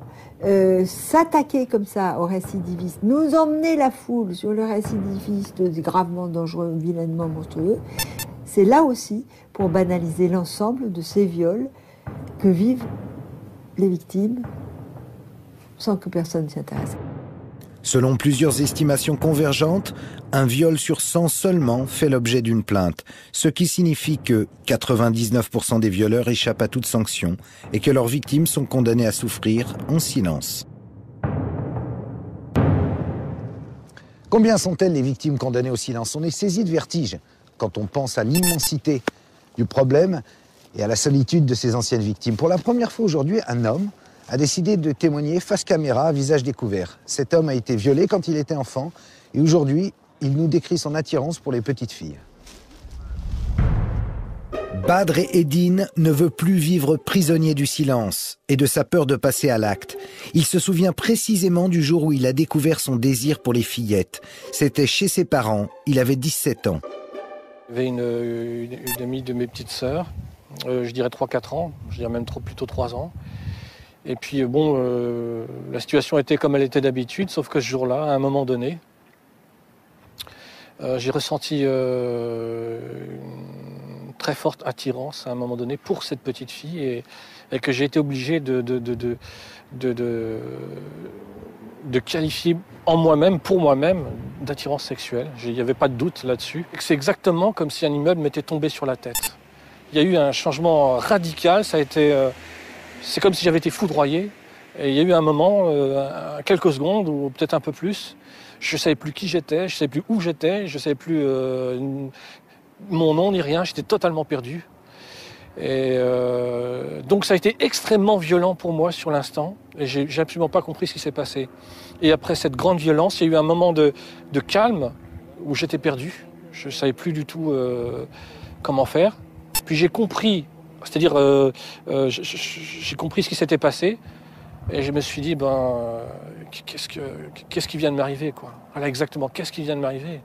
s'attaquer comme ça au récidiviste, nous emmener la foule sur le récidiviste gravement dangereux, vilainement monstrueux, c'est là aussi pour banaliser l'ensemble de ces viols que vivent les victimes sans que personne s'y intéresse. Selon plusieurs estimations convergentes, un viol sur 100 seulement fait l'objet d'une plainte, ce qui signifie que 99% des violeurs échappent à toute sanction et que leurs victimes sont condamnées à souffrir en silence. Combien sont-elles les victimes condamnées au silence? On est saisi de vertige quand on pense à l'immensité du problème et à la solitude de ces anciennes victimes. Pour la première fois aujourd'hui, un homme a décidé de témoigner face caméra à visage découvert. Cet homme a été violé quand il était enfant et aujourd'hui, il nous décrit son attirance pour les petites filles. Badr Eddine ne veut plus vivre prisonnier du silence et de sa peur de passer à l'acte. Il se souvient précisément du jour où il a découvert son désir pour les fillettes. C'était chez ses parents, il avait 17 ans. Il y avait une amie de mes petites sœurs, je dirais 3-4 ans, je dirais même plutôt 3 ans. Et puis bon, la situation était comme elle était d'habitude, sauf que ce jour-là, à un moment donné, j'ai ressenti une très forte attirance à un moment donné pour cette petite fille et que j'ai été obligé de qualifier en moi-même, pour moi-même, d'attirance sexuelle. Il n'y avait pas de doute là-dessus. C'est exactement comme si un immeuble m'était tombé sur la tête. Il y a eu un changement radical, ça a été... c'est comme si j'avais été foudroyé. Et il y a eu un moment, quelques secondes, ou peut-être un peu plus, je ne savais plus qui j'étais, je ne savais plus où j'étais, je ne savais plus mon nom ni rien, j'étais totalement perdu. Et donc ça a été extrêmement violent pour moi sur l'instant, et j'ai absolument pas compris ce qui s'est passé. Et après cette grande violence, il y a eu un moment de calme, où j'étais perdu, je ne savais plus du tout comment faire. Puis j'ai compris C'est-à-dire, j'ai compris ce qui s'était passé et je me suis dit, qu'est-ce qui vient de m'arriver, quoi. Voilà, exactement, qu'est-ce qui vient de m'arriver.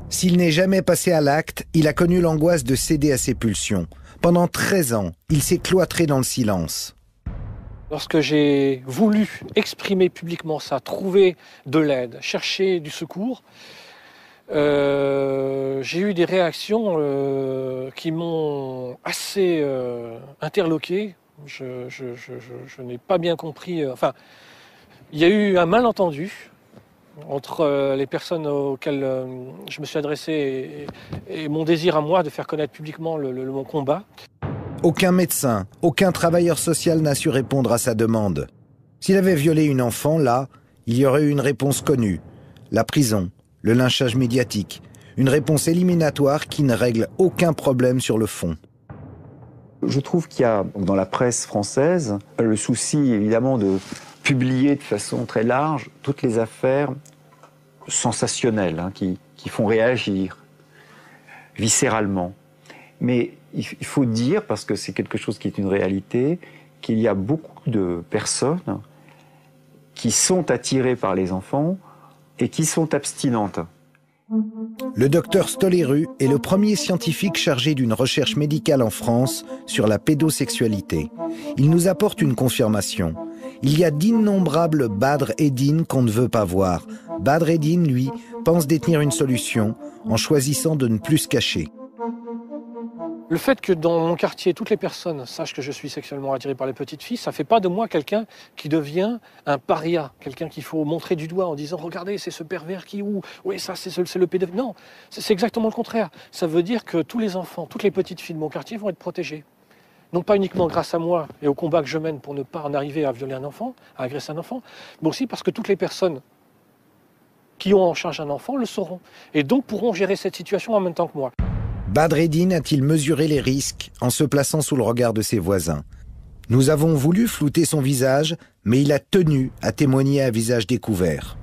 S'il n'est jamais passé à l'acte, il a connu l'angoisse de céder à ses pulsions. Pendant 13 ans, il s'est cloîtré dans le silence. Lorsque j'ai voulu exprimer publiquement ça, trouver de l'aide, chercher du secours, j'ai eu des réactions qui m'ont assez interloqué. Je n'ai pas bien compris. Enfin, il y a eu un malentendu entre les personnes auxquelles je me suis adressé et mon désir à moi de faire connaître publiquement mon combat. Aucun médecin, aucun travailleur social n'a su répondre à sa demande. S'il avait violé une enfant, là, il y aurait eu une réponse connue. La prison, le lynchage médiatique. Une réponse éliminatoire qui ne règle aucun problème sur le fond. Je trouve qu'il y a dans la presse française le souci évidemment de publier de façon très large toutes les affaires sensationnelles qui font réagir viscéralement. Mais il faut dire, parce que c'est quelque chose qui est une réalité, qu'il y a beaucoup de personnes qui sont attirées par les enfants et qui sont abstinentes. Le docteur Stoléru est le premier scientifique chargé d'une recherche médicale en France sur la pédosexualité. Il nous apporte une confirmation. Il y a d'innombrables Badr Eddine qu'on ne veut pas voir. Badr Eddine, lui, pense détenir une solution en choisissant de ne plus se cacher. Le fait que dans mon quartier, toutes les personnes sachent que je suis sexuellement attiré par les petites filles, ça ne fait pas de moi quelqu'un qui devient un paria, quelqu'un qu'il faut montrer du doigt en disant « Regardez, c'est ce pervers qui... oui, ça, c'est le pédophile. » Non, c'est exactement le contraire. Ça veut dire que tous les enfants, toutes les petites filles de mon quartier vont être protégées. Non pas uniquement grâce à moi et au combat que je mène pour ne pas en arriver à violer un enfant, à agresser un enfant, mais aussi parce que toutes les personnes qui ont en charge un enfant le sauront. Et donc pourront gérer cette situation en même temps que moi. Badr Eddine a-t-il mesuré les risques en se plaçant sous le regard de ses voisins? Nous avons voulu flouter son visage, mais il a tenu à témoigner à visage découvert.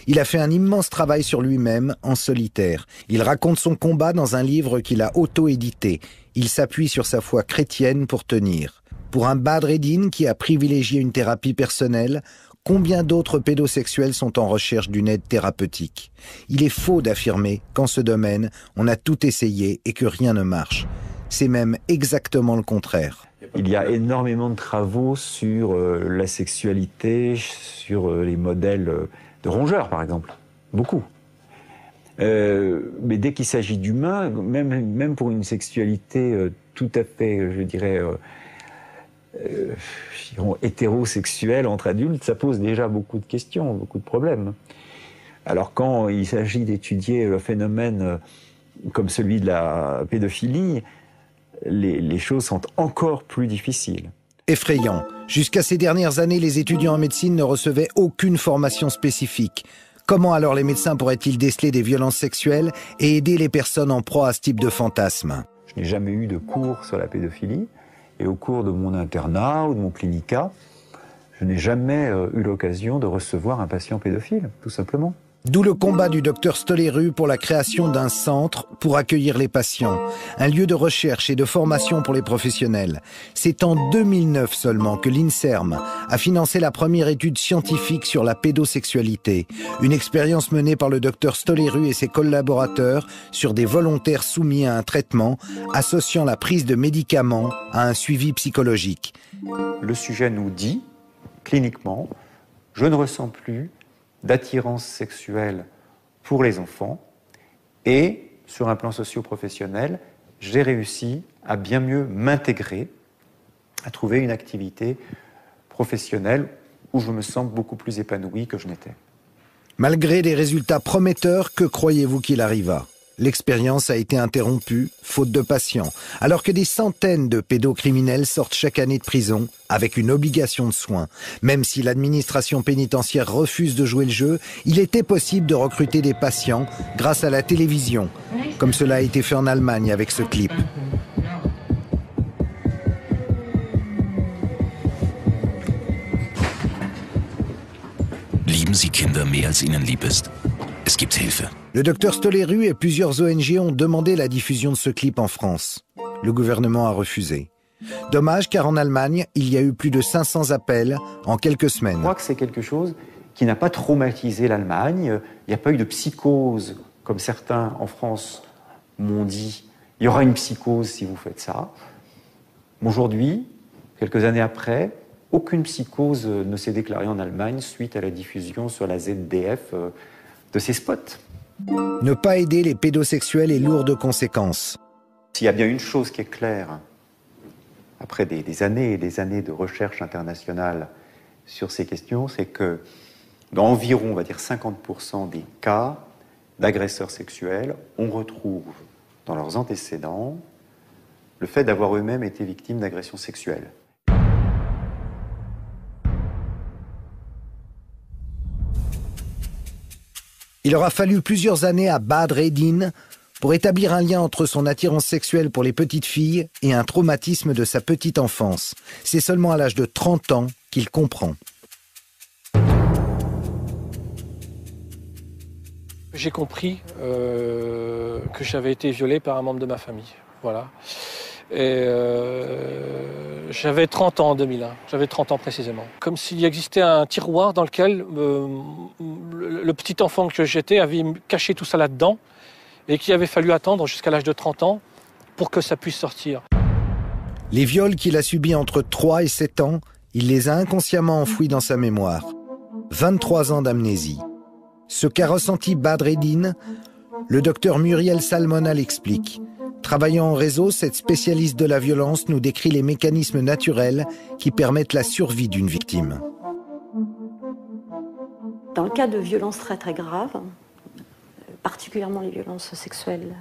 Il a fait un immense travail sur lui-même, en solitaire. Il raconte son combat dans un livre qu'il a auto-édité. Il s'appuie sur sa foi chrétienne pour tenir. Pour un Badr Eddine qui a privilégié une thérapie personnelle, combien d'autres pédosexuels sont en recherche d'une aide thérapeutique? Il est faux d'affirmer qu'en ce domaine, on a tout essayé et que rien ne marche. C'est même exactement le contraire. Il y a énormément de travaux sur la sexualité, sur les modèles de rongeurs, par exemple. Beaucoup. Mais dès qu'il s'agit d'humains, même pour une sexualité tout à fait, je dirais, hétérosexuelle entre adultes, ça pose déjà beaucoup de questions, beaucoup de problèmes. Alors quand il s'agit d'étudier le phénomène comme celui de la pédophilie, les choses sont encore plus difficiles. Effrayant. Jusqu'à ces dernières années, les étudiants en médecine ne recevaient aucune formation spécifique. Comment alors les médecins pourraient-ils déceler des violences sexuelles et aider les personnes en proie à ce type de fantasme? Je n'ai jamais eu de cours sur la pédophilie. Et au cours de mon internat ou de mon clinica, je n'ai jamais eu l'occasion de recevoir un patient pédophile, tout simplement. D'où le combat du docteur Stoléru pour la création d'un centre pour accueillir les patients, un lieu de recherche et de formation pour les professionnels. C'est en 2009 seulement que l'INSERM a financé la première étude scientifique sur la pédosexualité, une expérience menée par le docteur Stoléru et ses collaborateurs sur des volontaires soumis à un traitement associant la prise de médicaments à un suivi psychologique. Le sujet nous dit, cliniquement, je ne ressens plus d'attirance sexuelle pour les enfants et, sur un plan socio-professionnel, j'ai réussi à bien mieux m'intégrer, à trouver une activité professionnelle où je me sens beaucoup plus épanoui que je n'étais. Malgré des résultats prometteurs, que croyez-vous qu'il arriva? L'expérience a été interrompue, faute de patients, alors que des centaines de pédocriminels sortent chaque année de prison avec une obligation de soins. Même si l'administration pénitentiaire refuse de jouer le jeu, il était possible de recruter des patients grâce à la télévision, comme cela a été fait en Allemagne avec ce clip. Lieben Sie Kinder mehr als Ihnen lieb ist? Es gibt Hilfe. Le docteur Stoléru et plusieurs ONG ont demandé la diffusion de ce clip en France. Le gouvernement a refusé. Dommage car en Allemagne, il y a eu plus de 500 appels en quelques semaines. Je crois que c'est quelque chose qui n'a pas traumatisé l'Allemagne. Il n'y a pas eu de psychose, comme certains en France m'ont dit. Il y aura une psychose si vous faites ça. Aujourd'hui, quelques années après, aucune psychose ne s'est déclarée en Allemagne suite à la diffusion sur la ZDF de ces spots. Ne pas aider les pédosexuels est lourd de conséquences. S'il y a bien une chose qui est claire, après des années et des années de recherche internationale sur ces questions, c'est que dans environ, on va dire, 50% des cas d'agresseurs sexuels, on retrouve dans leurs antécédents le fait d'avoir eux-mêmes été victimes d'agressions sexuelles. Il aura fallu plusieurs années à Bad Redin pour établir un lien entre son attirance sexuelle pour les petites filles et un traumatisme de sa petite enfance. C'est seulement à l'âge de 30 ans qu'il comprend. J'ai compris que j'avais été violé par un membre de ma famille. Voilà. Et j'avais 30 ans en 2001, j'avais 30 ans précisément. Comme s'il existait un tiroir dans lequel le petit enfant que j'étais avait caché tout ça là-dedans et qu'il avait fallu attendre jusqu'à l'âge de 30 ans pour que ça puisse sortir. Les viols qu'il a subis entre 3 et 7 ans, il les a inconsciemment enfouis dans sa mémoire. 23 ans d'amnésie. Ce qu'a ressenti Bad Redin, le docteur Muriel Salmona l'explique. Travaillant en réseau, cette spécialiste de la violence nous décrit les mécanismes naturels qui permettent la survie d'une victime. Dans le cas de violences très très graves, particulièrement les violences sexuelles,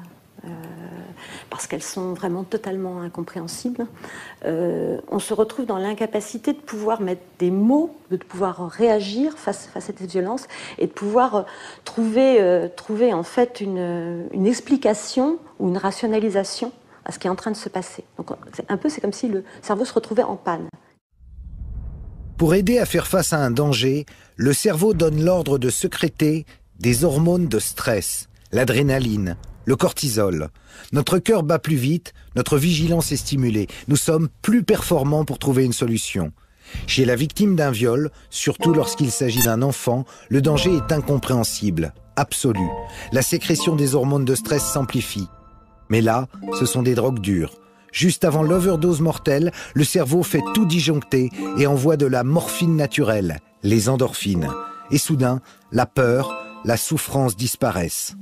parce qu'elles sont vraiment totalement incompréhensibles, on se retrouve dans l'incapacité de pouvoir mettre des mots, de pouvoir réagir face à cette violence et de pouvoir trouver en fait une explication ou une rationalisation à ce qui est en train de se passer. Donc c'est comme si le cerveau se retrouvait en panne. Pour aider à faire face à un danger, le cerveau donne l'ordre de sécréter des hormones de stress, l'adrénaline, le cortisol. Notre cœur bat plus vite, notre vigilance est stimulée. Nous sommes plus performants pour trouver une solution. Chez la victime d'un viol, surtout lorsqu'il s'agit d'un enfant, le danger est incompréhensible, absolu. La sécrétion des hormones de stress s'amplifie. Mais là, ce sont des drogues dures. Juste avant l'overdose mortelle, le cerveau fait tout disjoncter et envoie de la morphine naturelle, les endorphines. Et soudain, la peur, la souffrance disparaissent.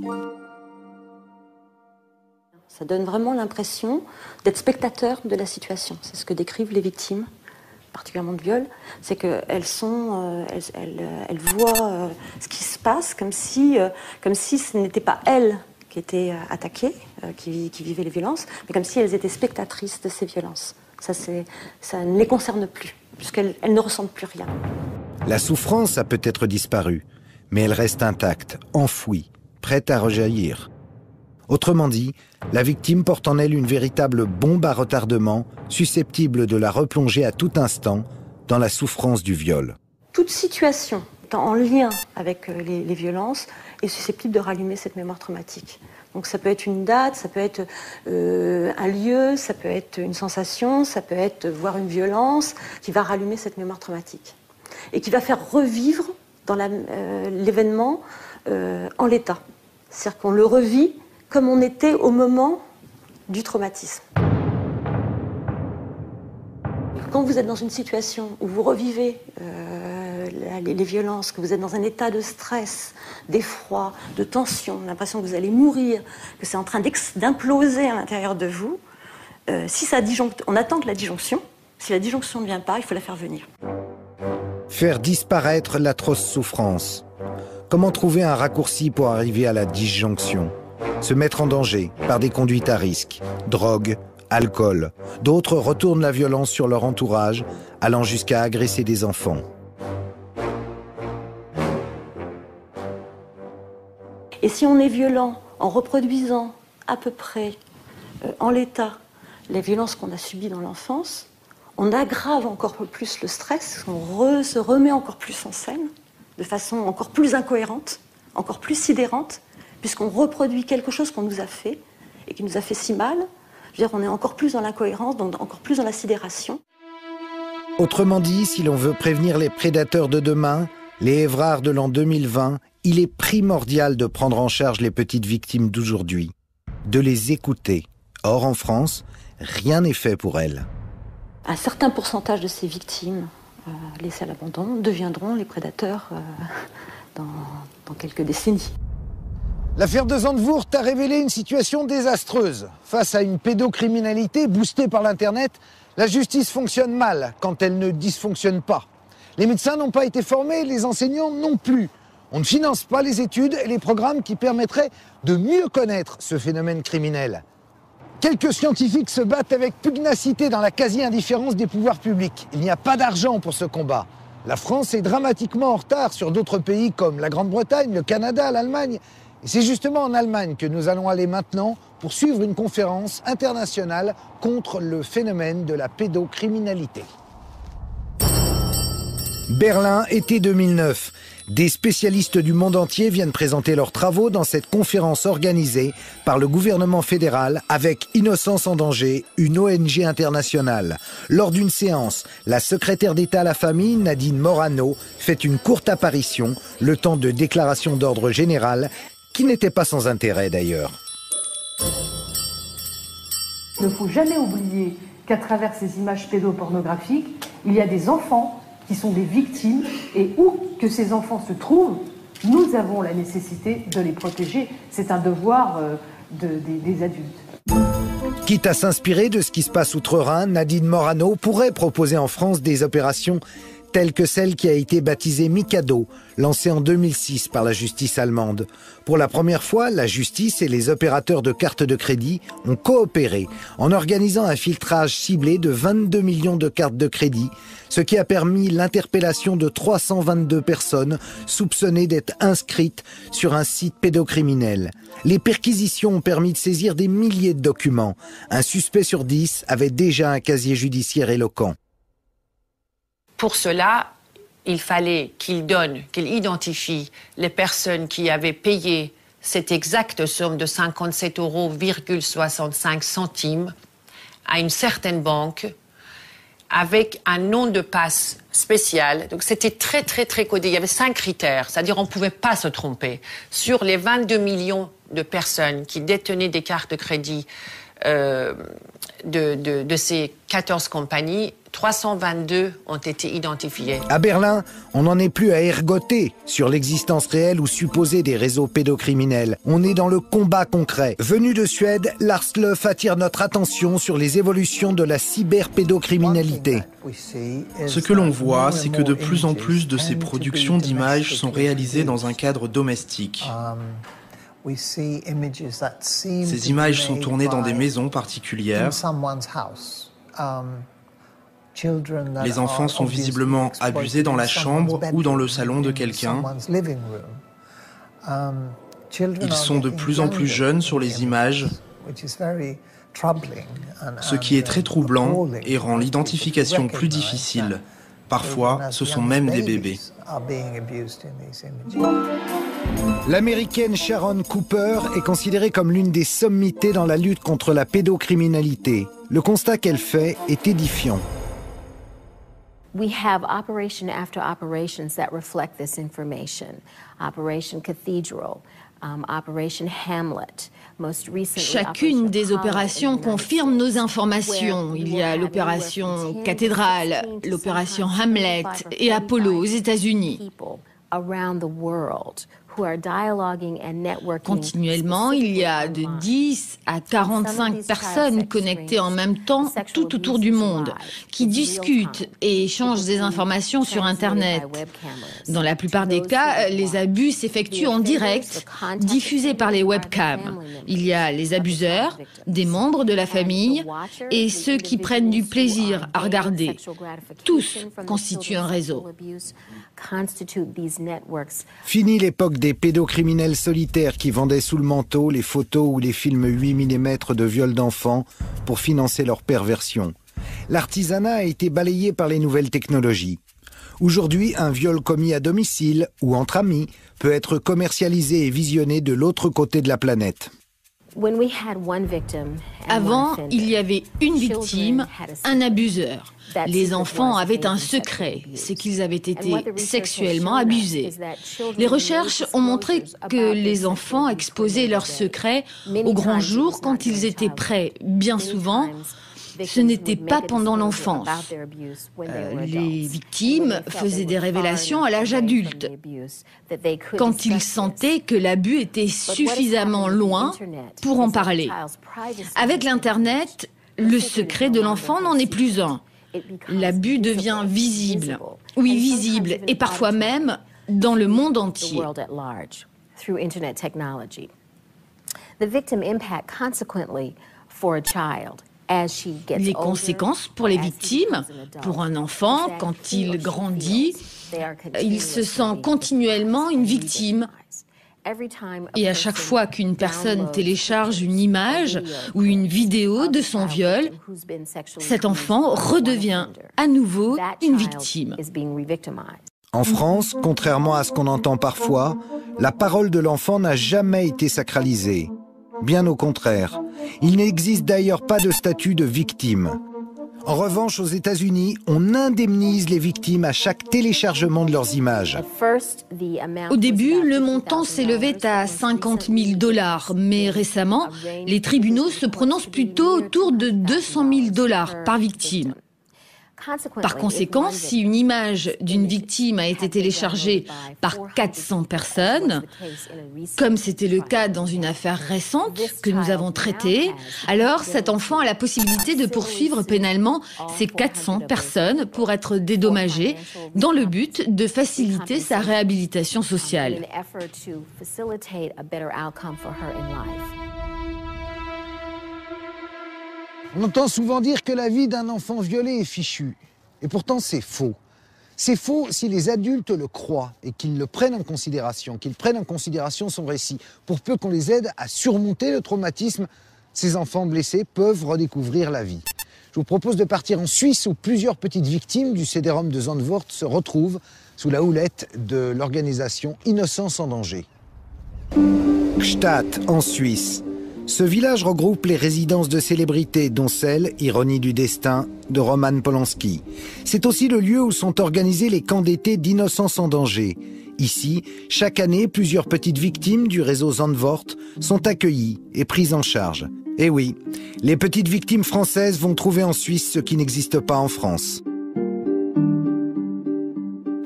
Ça donne vraiment l'impression d'être spectateur de la situation. C'est ce que décrivent les victimes, particulièrement de viol. C'est qu'elles elles voient ce qui se passe comme si ce n'était pas elles qui étaient attaquées, qui vivaient les violences, mais comme si elles étaient spectatrices de ces violences. Ça ne les concerne plus, puisqu'elles ne ressentent plus rien. La souffrance a peut-être disparu, mais elle reste intacte, enfouie, prête à rejaillir. Autrement dit, la victime porte en elle une véritable bombe à retardement, susceptible de la replonger à tout instant dans la souffrance du viol. Toute situation en lien avec les violences est susceptible de rallumer cette mémoire traumatique. Donc ça peut être une date, ça peut être un lieu, ça peut être une sensation, ça peut être voire une violence qui va rallumer cette mémoire traumatique et qui va faire revivre dans l'événement en l'état. C'est-à-dire qu'on le revit comme on était au moment du traumatisme. Quand vous êtes dans une situation où vous revivez les violences, que vous êtes dans un état de stress, d'effroi, de tension, l'impression que vous allez mourir, que c'est en train d'imploser à l'intérieur de vous, si ça disjoncte, on attend que la disjonction, si la disjonction ne vient pas, il faut la faire venir. Faire disparaître l'atroce souffrance. Comment trouver un raccourci pour arriver à la disjonction ? Se mettre en danger par des conduites à risque, drogue, alcool. D'autres retournent la violence sur leur entourage, allant jusqu'à agresser des enfants. Et si on est violent en reproduisant à peu près en l'état les violences qu'on a subies dans l'enfance, on aggrave encore plus le stress, on se remet encore plus en scène, de façon encore plus incohérente, encore plus sidérante, puisqu'on reproduit quelque chose qu'on nous a fait, et qui nous a fait si mal, Je veux dire, on est encore plus dans l'incohérence, donc encore plus dans la sidération. Autrement dit, si l'on veut prévenir les prédateurs de demain, les Évrards de l'an 2020, il est primordial de prendre en charge les petites victimes d'aujourd'hui, de les écouter. Or, en France, rien n'est fait pour elles. Un certain pourcentage de ces victimes laissées à l'abandon deviendront les prédateurs dans quelques décennies. L'affaire de Zandvoort a révélé une situation désastreuse. Face à une pédocriminalité boostée par l'Internet, la justice fonctionne mal quand elle ne dysfonctionne pas. Les médecins n'ont pas été formés, les enseignants non plus. On ne finance pas les études et les programmes qui permettraient de mieux connaître ce phénomène criminel. Quelques scientifiques se battent avec pugnacité dans la quasi-indifférence des pouvoirs publics. Il n'y a pas d'argent pour ce combat. La France est dramatiquement en retard sur d'autres pays comme la Grande-Bretagne, le Canada, l'Allemagne. Et c'est justement en Allemagne que nous allons aller maintenant pour suivre une conférence internationale contre le phénomène de la pédocriminalité. Berlin, été 2009. Des spécialistes du monde entier viennent présenter leurs travaux dans cette conférence organisée par le gouvernement fédéral avec Innocence en danger, une ONG internationale. Lors d'une séance, la secrétaire d'État à la famille, Nadine Morano, fait une courte apparition, le temps de déclaration d'ordre général, qui n'était pas sans intérêt d'ailleurs. Il ne faut jamais oublier qu'à travers ces images pédopornographiques, il y a des enfants qui sont des victimes, et où que ces enfants se trouvent, nous avons la nécessité de les protéger. C'est un devoir des adultes. Quitte à s'inspirer de ce qui se passe outre-Rhin, Nadine Morano pourrait proposer en France des opérations telle que celle qui a été baptisée Mikado, lancée en 2006 par la justice allemande. Pour la première fois, la justice et les opérateurs de cartes de crédit ont coopéré en organisant un filtrage ciblé de 22 millions de cartes de crédit, ce qui a permis l'interpellation de 322 personnes soupçonnées d'être inscrites sur un site pédocriminel. Les perquisitions ont permis de saisir des milliers de documents. Un suspect sur 10 avait déjà un casier judiciaire éloquent. Pour cela, il fallait qu'il identifie les personnes qui avaient payé cette exacte somme de 57,65 € à une certaine banque avec un nom de passe spécial. Donc c'était très codé. Il y avait 5 critères, c'est-à-dire on ne pouvait pas se tromper. Sur les 22 millions de personnes qui détenaient des cartes de crédit de ces 14 compagnies, 322 ont été identifiés. À Berlin, on n'en est plus à ergoter sur l'existence réelle ou supposée des réseaux pédocriminels. On est dans le combat concret. Venu de Suède, Lars Löf attire notre attention sur les évolutions de la cyberpédocriminalité. Ce que l'on voit, c'est que de plus en plus de ces productions d'images sont réalisées dans un cadre domestique. Ces images sont tournées dans des maisons particulières. Les enfants sont visiblement abusés dans la chambre ou dans le salon de quelqu'un. Ils sont de plus en plus jeunes sur les images, ce qui est très troublant et rend l'identification plus difficile. Parfois, ce sont même des bébés. L'américaine Sharon Cooper est considérée comme l'une des sommités dans la lutte contre la pédocriminalité. Le constat qu'elle fait est édifiant. We have operation after operations that reflect this information. Operation Cathedral, Operation Hamlet. Chacune des opérations confirme nos informations. Il y a l'opération Cathédrale, l'opération Hamlet et Apollo aux États-Unis. Continuellement, il y a de 10 à 45 personnes connectées en même temps tout autour du monde, qui discutent et échangent des informations sur Internet. Dans la plupart des cas, les abus s'effectuent en direct, diffusés par les webcams. Il y a les abuseurs, des membres de la famille et ceux qui prennent du plaisir à regarder. Tous constituent un réseau. Fini l'époque des pédocriminels solitaires qui vendaient sous le manteau les photos ou les films 8 mm de viol d'enfants pour financer leur perversion. L'artisanat a été balayé par les nouvelles technologies. Aujourd'hui, un viol commis à domicile ou entre amis peut être commercialisé et visionné de l'autre côté de la planète. Avant, il y avait une victime, un abuseur. Les enfants avaient un secret, c'est qu'ils avaient été sexuellement abusés. Les recherches ont montré que les enfants exposaient leurs secrets au grand jour quand ils étaient prêts. Bien souvent, ce n'était pas pendant l'enfance. Les victimes faisaient des révélations à l'âge adulte, quand ils sentaient que l'abus était suffisamment loin pour en parler. Avec l'Internet, le secret de l'enfant n'en est plus un. L'abus devient visible. Oui, visible, et parfois même dans le monde entier. Les conséquences pour les victimes, pour un enfant, quand il grandit, il se sent continuellement une victime. Et à chaque fois qu'une personne télécharge une image ou une vidéo de son viol, cet enfant redevient à nouveau une victime. En France, contrairement à ce qu'on entend parfois, la parole de l'enfant n'a jamais été sacralisée. Bien au contraire. Il n'existe d'ailleurs pas de statut de victime. En revanche, aux États-Unis, on indemnise les victimes à chaque téléchargement de leurs images. Au début, le montant s'élevait à 50 000 $, mais récemment, les tribunaux se prononcent plutôt autour de 200 000 $ par victime. Par conséquent, si une image d'une victime a été téléchargée par 400 personnes, comme c'était le cas dans une affaire récente que nous avons traitée, alors cet enfant a la possibilité de poursuivre pénalement ces 400 personnes pour être dédommagé dans le but de faciliter sa réhabilitation sociale. On entend souvent dire que la vie d'un enfant violé est fichue. Et pourtant, c'est faux. C'est faux si les adultes le croient et qu'ils le prennent en considération, qu'ils prennent en considération son récit. Pour peu qu'on les aide à surmonter le traumatisme, ces enfants blessés peuvent redécouvrir la vie. Je vous propose de partir en Suisse où plusieurs petites victimes du CD-ROM de Zandvoort se retrouvent sous la houlette de l'organisation Innocence en danger. Gstaad, en Suisse. Ce village regroupe les résidences de célébrités, dont celle, ironie du destin, de Roman Polanski. C'est aussi le lieu où sont organisés les camps d'été d'Innocence en danger. Ici, chaque année, plusieurs petites victimes du réseau Zandvoort sont accueillies et prises en charge. Et oui, les petites victimes françaises vont trouver en Suisse ce qui n'existe pas en France.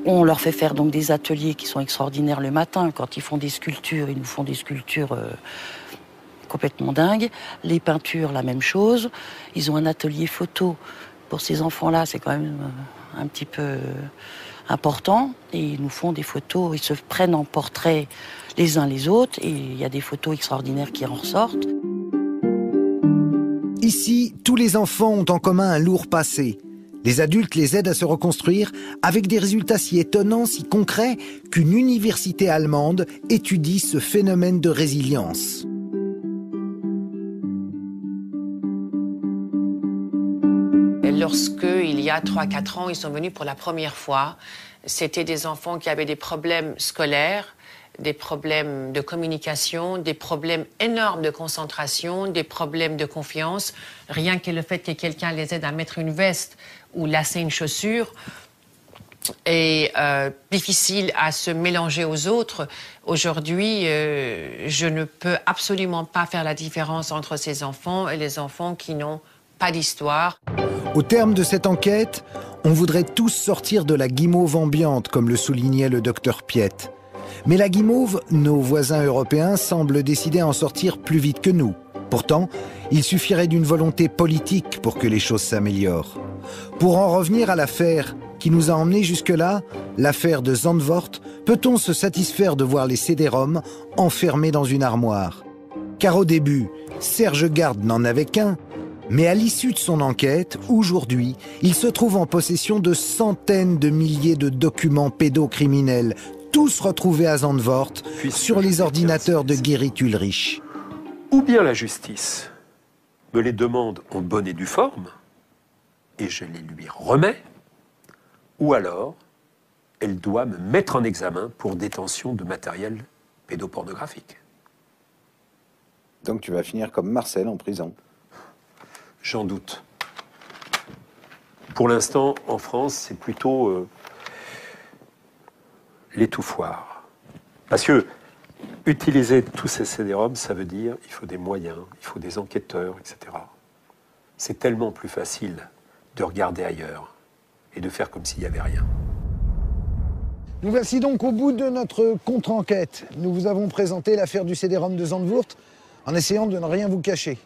On leur fait faire donc des ateliers qui sont extraordinaires le matin. Quand ils font des sculptures, ils nous font des sculptures complètement dingues. Les peintures, la même chose. Ils ont un atelier photo. Pour ces enfants-là, c'est quand même un petit peu important. Et ils nous font des photos, ils se prennent en portrait les uns les autres. Et il y a des photos extraordinaires qui en ressortent. Ici, tous les enfants ont en commun un lourd passé. Les adultes les aident à se reconstruire avec des résultats si étonnants, si concrets, qu'une université allemande étudie ce phénomène de résilience. Lorsque, il y a 3-4 ans, ils sont venus pour la première fois, c'était des enfants qui avaient des problèmes scolaires, des problèmes de communication, des problèmes énormes de concentration, des problèmes de confiance. Rien que le fait que quelqu'un les aide à mettre une veste ou lasser une chaussure est difficile à se mélanger aux autres. Aujourd'hui, je ne peux absolument pas faire la différence entre ces enfants et les enfants qui n'ont pas d'histoire. Au terme de cette enquête, on voudrait tous sortir de la guimauve ambiante, comme le soulignait le docteur Piette. Mais la guimauve, nos voisins européens semblent décider à en sortir plus vite que nous. Pourtant, il suffirait d'une volonté politique pour que les choses s'améliorent. Pour en revenir à l'affaire qui nous a emmenés jusque-là, l'affaire de Zandvoort, peut-on se satisfaire de voir les CD-ROM enfermés dans une armoire? Car au début, Serge Garde n'en avait qu'un. Mais à l'issue de son enquête, aujourd'hui, il se trouve en possession de centaines de milliers de documents pédocriminels, tous retrouvés à Zandvoort, sur les ordinateurs de Gerrit Ulrich. Ou bien la justice me les demande en bonne et due forme, et je les lui remets, ou alors elle doit me mettre en examen pour détention de matériel pédopornographique. Donc tu vas finir comme Marcel en prison. J'en doute. Pour l'instant, en France, c'est plutôt l'étouffoir. Parce que utiliser tous ces CD-ROM, ça veut dire il faut des moyens, il faut des enquêteurs, etc. C'est tellement plus facile de regarder ailleurs et de faire comme s'il n'y avait rien. Nous voici donc au bout de notre contre-enquête. Nous vous avons présenté l'affaire du CD-ROM de Zandvoort en essayant de ne rien vous cacher.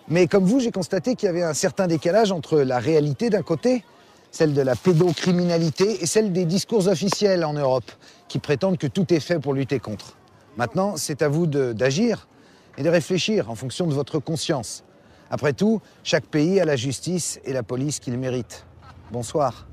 Mais comme vous, j'ai constaté qu'il y avait un certain décalage entre la réalité d'un côté, celle de la pédocriminalité, et celle des discours officiels en Europe, qui prétendent que tout est fait pour lutter contre. Maintenant, c'est à vous d'agir et de réfléchir en fonction de votre conscience. Après tout, chaque pays a la justice et la police qu'il mérite. Bonsoir.